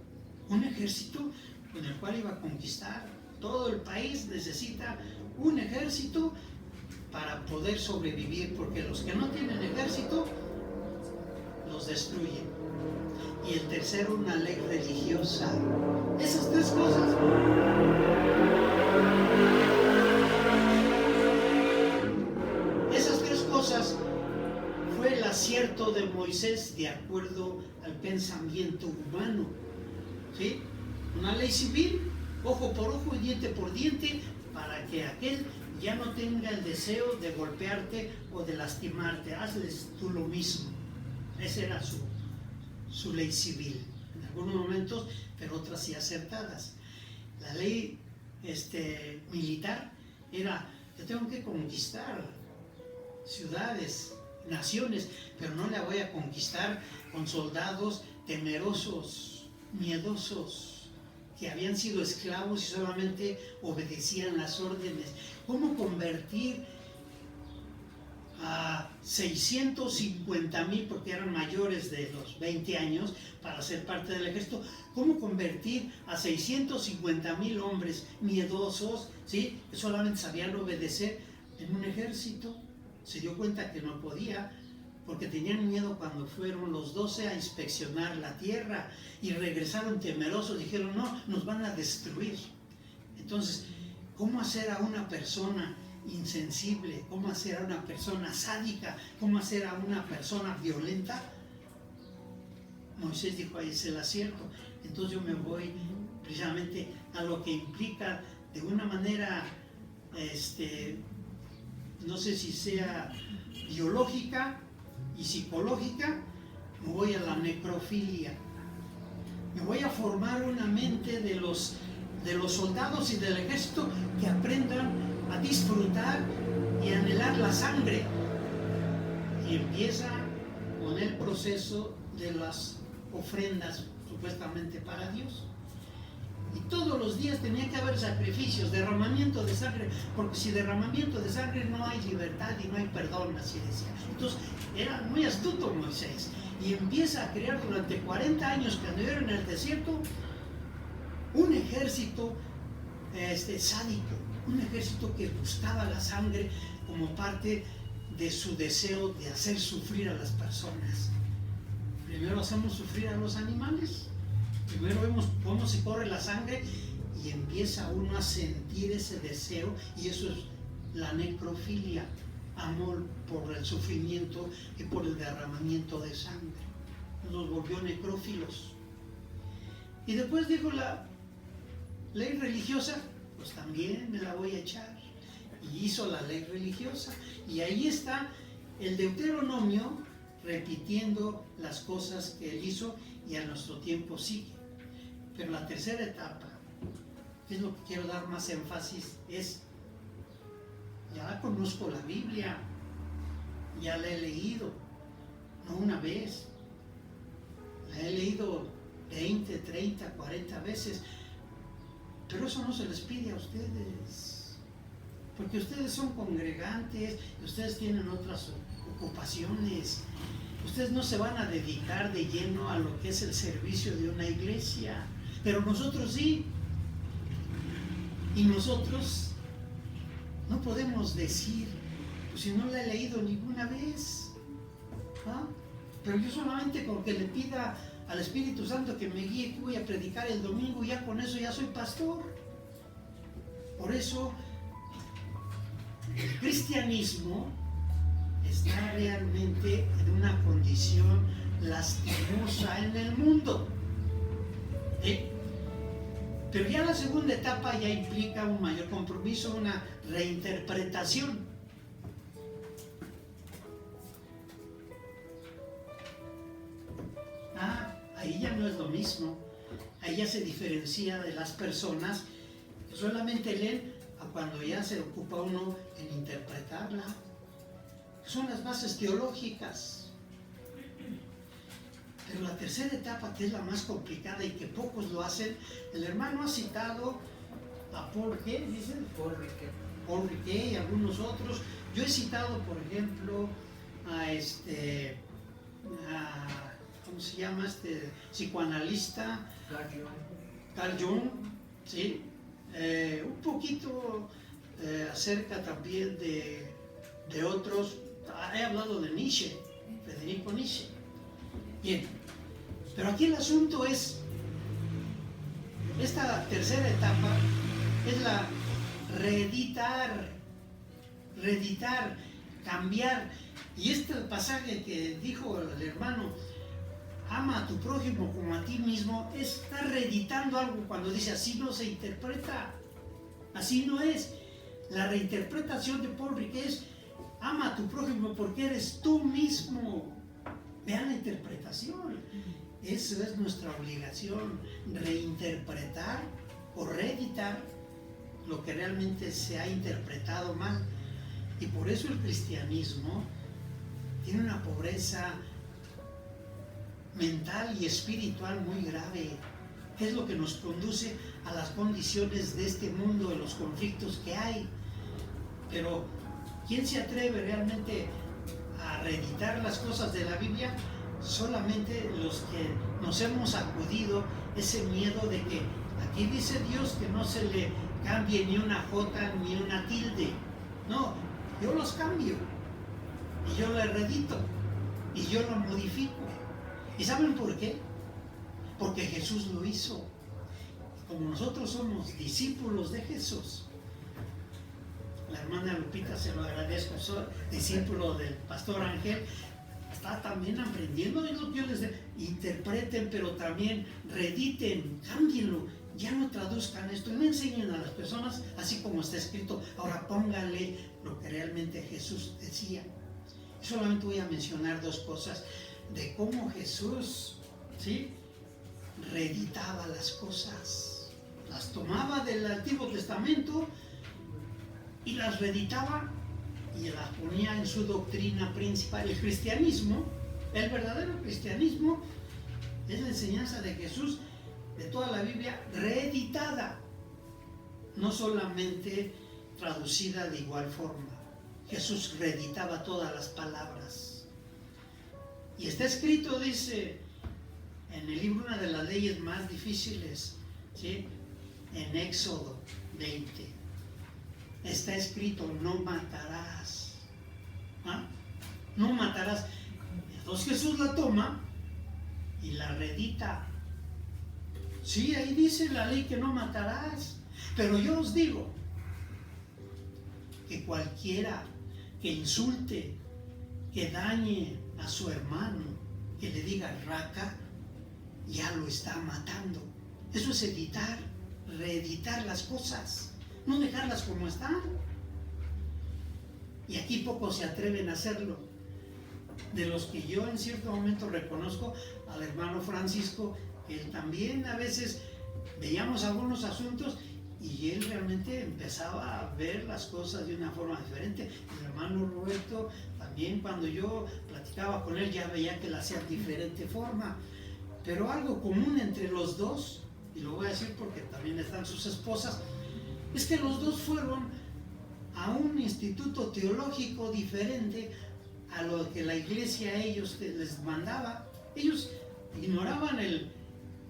con el cual iba a conquistar todo el país. Necesita un ejército para poder sobrevivir, porque los que no tienen ejército los destruyen. Y el tercero, una ley religiosa. Esas 3 cosas. Esas 3 cosas fue el acierto de Moisés de acuerdo al pensamiento humano, ¿sí? Una ley civil, ojo por ojo y diente por diente, para que aquel ya no tenga el deseo de golpearte o de lastimarte. Hazles tú lo mismo. Esa era su ley civil, en algunos momentos, pero otras sí acertadas. La ley militar era, yo tengo que conquistar ciudades, naciones, pero no la voy a conquistar con soldados temerosos, miedosos, que habían sido esclavos y solamente obedecían las órdenes. ¿Cómo convertir a 650,000, porque eran mayores de los 20 años, para ser parte del ejército? ¿Cómo convertir a 650,000 hombres miedosos, ¿sí?, que solamente sabían obedecer, en un ejército? Se dio cuenta que no podía, porque tenían miedo cuando fueron los 12 a inspeccionar la tierra y regresaron temerosos. Dijeron, no, nos van a destruir. Entonces, ¿cómo hacer a una persona insensible, cómo hacer a una persona sádica, cómo hacer a una persona violenta, Moisés dijo, ahí es el acierto. Entonces yo me voy precisamente a lo que implica de una manera, no sé si sea biológica y psicológica, me voy a la necrofilia. Me voy a formar una mente de los soldados y del ejército que aprendan a disfrutar y anhelar la sangre. Y empieza con el proceso de las ofrendas supuestamente para Dios. Y todos los días tenía que haber sacrificios, derramamiento de sangre, porque si derramamiento de sangre no hay libertad y no hay perdón, así decía. Entonces era muy astuto Moisés y empieza a crear durante 40 años que anduvieron en el desierto un ejército sádico, un ejército que buscaba la sangre como parte de su deseo de hacer sufrir a las personas. Primero hacemos sufrir a los animales, primero vemos cómo se corre la sangre y empieza uno a sentir ese deseo, y eso es la necrofilia, amor por el sufrimiento y por el derramamiento de sangre. Nos volvió necrófilos. Y después dijo la ley religiosa, pues también me la voy a echar. Y hizo la ley religiosa. Y ahí está el Deuteronomio repitiendo las cosas que él hizo y a nuestro tiempo sigue. Pero la tercera etapa, que es lo que quiero dar más énfasis, es: ya conozco la Biblia, ya la he leído, no una vez, la he leído 20, 30, 40 veces, pero eso no se les pide a ustedes, porque ustedes son congregantes, ustedes tienen otras ocupaciones, ustedes no se van a dedicar de lleno a lo que es el servicio de una iglesia, pero nosotros sí, y nosotros no podemos decir, pues si no la he leído ninguna vez, ¿ah? Pero yo solamente con que le pida al Espíritu Santo que me guíe, que voy a predicar el domingo, ya con eso ya soy pastor. Por eso el cristianismo está realmente en una condición lastimosa en el mundo. Pero ya la segunda etapa ya implica un mayor compromiso, una reinterpretación. Ahí ya no es lo mismo. Ahí ya se diferencia de las personas que solamente leen a cuando ya se ocupa uno en interpretarla. Son las bases teológicas. Pero la tercera etapa, que es la más complicada y que pocos lo hacen, el hermano ha citado a Paul Riquet, ¿dicen? Paul Riquet y algunos otros. Yo he citado, por ejemplo, a ¿cómo se llama este psicoanalista? Carl Jung, ¿sí? Un poquito acerca también de otros. He hablado de Nietzsche, Federico Nietzsche. Bien, pero aquí el asunto es, esta tercera etapa es la reeditar, cambiar. Y este pasaje que dijo el hermano, ama a tu prójimo como a ti mismo, está reeditando algo cuando dice así no se interpreta, así no es. La reinterpretación de Paul Riquet es: ama a tu prójimo porque eres tú mismo. Vean la interpretación. Eso es nuestra obligación, reinterpretar o reeditar lo que realmente se ha interpretado mal. Y por eso el cristianismo tiene una pobreza mental y espiritual muy grave, que es lo que nos conduce a las condiciones de este mundo, de los conflictos que hay. Pero ¿quién se atreve realmente a reeditar las cosas de la Biblia? Solamente los que nos hemos sacudido ese miedo de que aquí dice Dios que no se le cambie ni una jota ni una tilde. No, yo los cambio y yo lo reedito y yo lo modifico. ¿Y saben por qué? Porque Jesús lo hizo. Como nosotros somos discípulos de Jesús, la hermana Lupita se lo agradezco, soy discípulo del pastor Ángel, está también aprendiendo, es lo que yo les digo, interpreten, pero también reediten, cámbienlo, ya no traduzcan esto, no enseñen a las personas así como está escrito, ahora pónganle lo que realmente Jesús decía. Solamente voy a mencionar dos cosas de cómo Jesús, ¿sí?, reeditaba las cosas, las tomaba del Antiguo Testamento y las reeditaba y las ponía en su doctrina principal. El cristianismo, el verdadero cristianismo, es la enseñanza de Jesús de toda la Biblia reeditada, no solamente traducida de igual forma. Jesús reeditaba todas las palabras. Y está escrito, dice, en el libro, una de las leyes más difíciles, ¿sí?, en Éxodo 20, está escrito, no matarás. ¿Ah? No matarás. Entonces Jesús la toma y la reedita. Sí, ahí dice la ley que no matarás. Pero yo os digo que cualquiera que insulte, que dañe a su hermano, que le diga raca, ya lo está matando. Eso es editar, reeditar las cosas, no dejarlas como están. Y aquí pocos se atreven a hacerlo. De los que yo en cierto momento reconozco, al hermano Francisco, él también a veces veíamos algunos asuntos y él realmente empezaba a ver las cosas de una forma diferente. El hermano Roberto también, cuando yo platicaba con él, ya veía que la hacía de diferente forma. Pero algo común entre los dos, y lo voy a decir porque también están sus esposas, es que los dos fueron a un instituto teológico diferente a lo que la iglesia a ellos les mandaba. Ellos ignoraban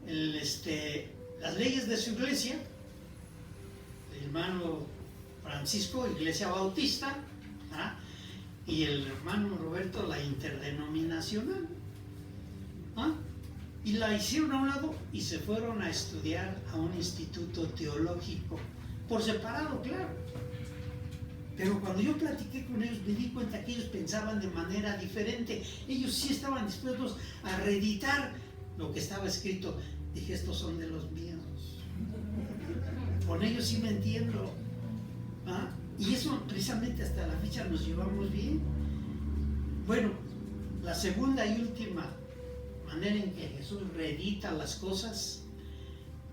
las leyes de su iglesia. El hermano Francisco, Iglesia Bautista, ¿ah?, y el hermano Roberto, la interdenominacional, ¿ah?, y la hicieron a un lado y se fueron a estudiar a un instituto teológico, por separado, claro. Pero cuando yo platiqué con ellos me di cuenta que ellos pensaban de manera diferente. Ellos sí estaban dispuestos a reeditar lo que estaba escrito. Dije, estos son de los míos. Con ellos sí me entiendo. ¿Ah? Y eso precisamente hasta la fecha nos llevamos bien. Bueno, la segunda y última manera en que Jesús reedita las cosas,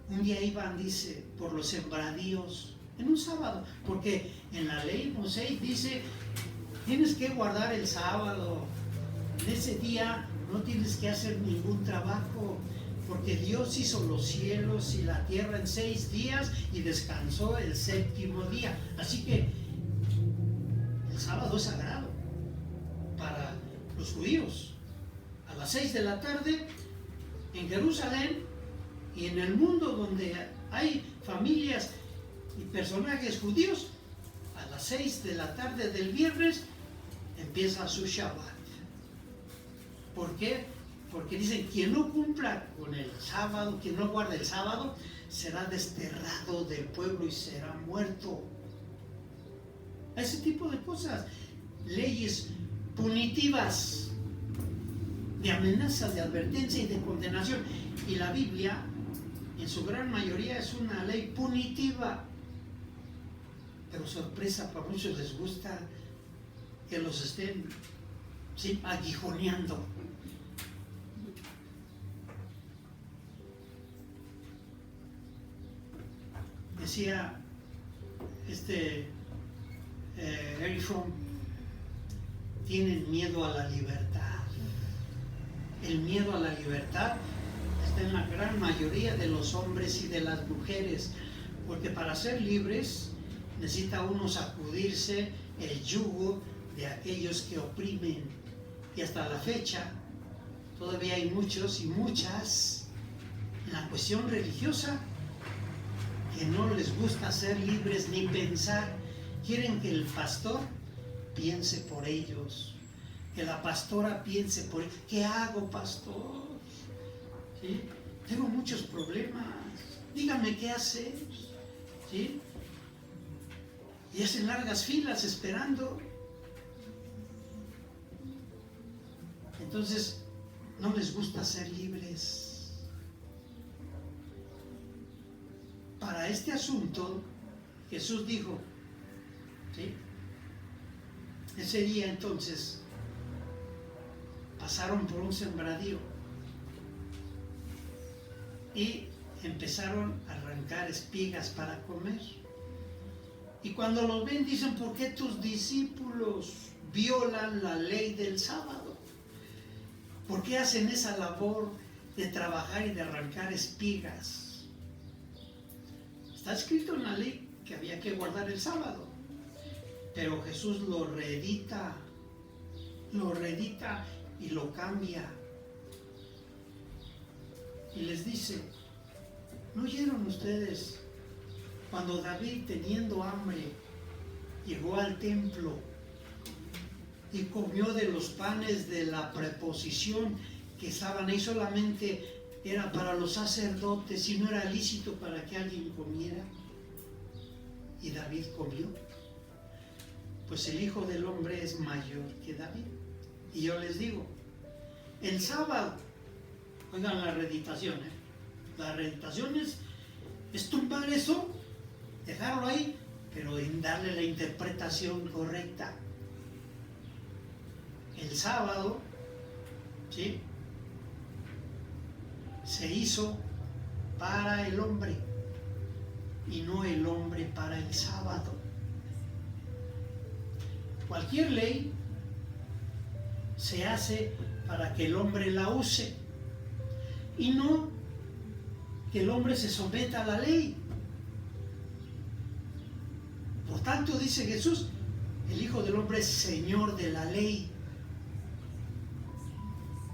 un día iban, dice, por los sembradíos en un sábado, porque en la ley Moisés dice, tienes que guardar el sábado, en ese día no tienes que hacer ningún trabajo, porque Dios hizo los cielos y la tierra en 6 días y descansó el 7º día. Así que el sábado es sagrado para los judíos. A las 6 de la tarde en Jerusalén y en el mundo donde hay familias y personajes judíos, a las 6 de la tarde del viernes empieza su Shabbat. ¿Por qué? Porque dicen, quien no cumpla con el sábado, quien no guarda el sábado, será desterrado del pueblo y será muerto. Ese tipo de cosas, leyes punitivas, de amenazas, de advertencia y de condenación. Y la Biblia, en su gran mayoría, es una ley punitiva. Pero sorpresa, para muchos les gusta que los estén, ¿sí?, aguijoneando. Decía Eric Fromm, tienen miedo a la libertad. El miedo a la libertad está en la gran mayoría de los hombres y de las mujeres, porque para ser libres necesita uno sacudirse el yugo de aquellos que oprimen. Y hasta la fecha todavía hay muchos y muchas en la cuestión religiosa que no les gusta ser libres ni pensar. Quieren que el pastor piense por ellos, que la pastora piense por ellos. ¿Qué hago, pastor? ¿Sí? Tengo muchos problemas, dígame qué hacer. ¿Sí? y hacen largas filas esperando. Entonces, no les gusta ser libres. Para este asunto, Jesús dijo, ¿sí? Ese día entonces pasaron por un sembradío y empezaron a arrancar espigas para comer. Y cuando los ven dicen, ¿por qué tus discípulos violan la ley del sábado? ¿Por qué hacen esa labor de trabajar y de arrancar espigas? Está escrito en la ley que había que guardar el sábado, pero Jesús lo reedita y lo cambia. Y les dice, ¿no oyeron ustedes cuando David, teniendo hambre, llegó al templo y comió de los panes de la preposición que estaban ahí? Solamente era para los sacerdotes y no era lícito para que alguien comiera. Y David comió. Pues el Hijo del Hombre es mayor que David. Y yo les digo, el sábado, oigan la reeditación, la reeditación es tumbar eso, dejarlo ahí, pero en darle la interpretación correcta. El sábado, ¿sí?, se hizo para el hombre y no el hombre para el sábado. Cualquier ley se hace para que el hombre la use y no que el hombre se someta a la ley. Por tanto, dice Jesús, el Hijo del Hombre es Señor de la ley.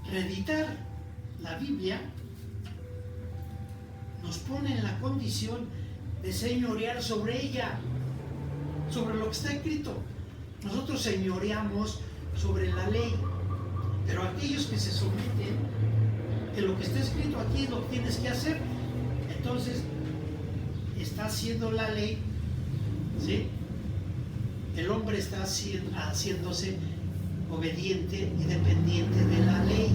Reeditar la Biblia nos pone en la condición de señorear sobre ella, sobre lo que está escrito. Nosotros señoreamos sobre la ley, pero aquellos que se someten, que lo que está escrito aquí es lo que tienes que hacer, entonces está haciendo la ley, ¿sí? El hombre está haciéndose obediente y dependiente de la ley.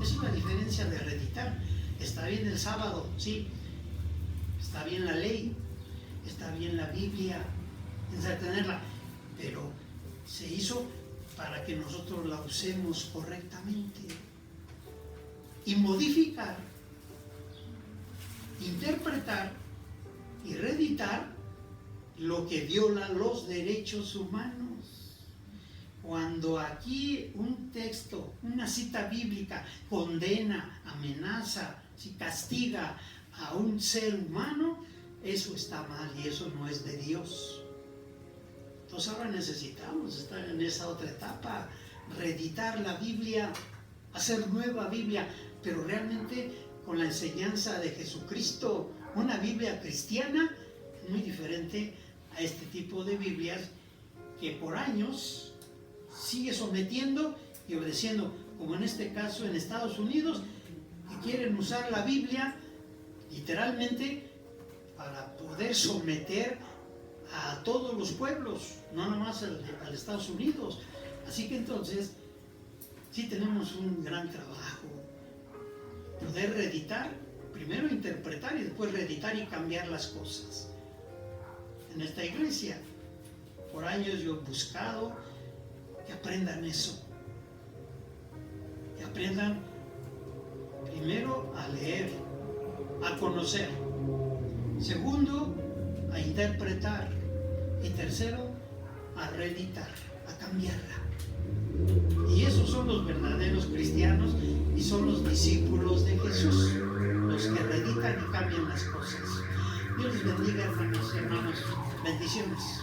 Es una diferencia de reeditar. Está bien el sábado, sí, está bien la ley, está bien la Biblia, tenerla, pero se hizo para que nosotros la usemos correctamente. Y modificar, interpretar y reeditar lo que viola los derechos humanos. Cuando aquí un texto, una cita bíblica condena, amenaza, si castiga a un ser humano, eso está mal y eso no es de Dios. Entonces ahora necesitamos estar en esa otra etapa, reeditar la Biblia, hacer nueva Biblia, pero realmente con la enseñanza de Jesucristo, una Biblia cristiana muy diferente a este tipo de Biblias que por años sigue sometiendo y obedeciendo, como en este caso en Estados Unidos, que quieren usar la Biblia literalmente para poder someter a todos los pueblos, no nomás al Estados Unidos. Así que entonces sí tenemos un gran trabajo, poder reeditar, primero interpretar y después reeditar y cambiar las cosas. En esta iglesia, por años yo he buscado que aprendan eso, que aprendan primero a leer, a conocer, segundo a interpretar y tercero a reeditar, a cambiarla. Y esos son los verdaderos cristianos y son los discípulos de Jesús, los que reeditan y cambian las cosas. Dios les bendiga, hermanos y hermanas. Bendiciones.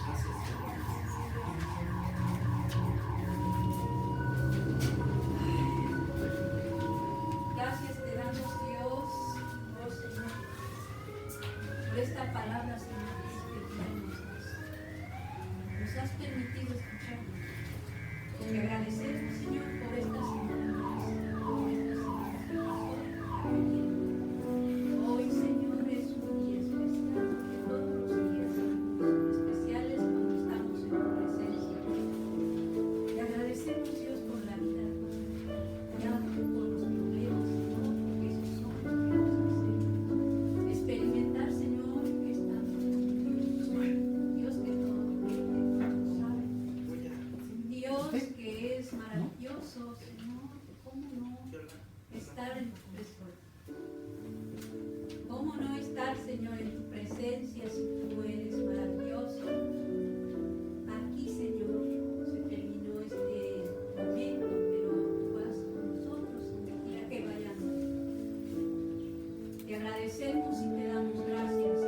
Gracias te damos, Dios, oh Señor, por esta palabra, Señor, que nos has permitido escuchar. Te agradecemos, Señor, por estas palabras, por estas palabras. Hoy, Señor, es un día especial, que todos los días son especiales. agradecemos y te damos gracias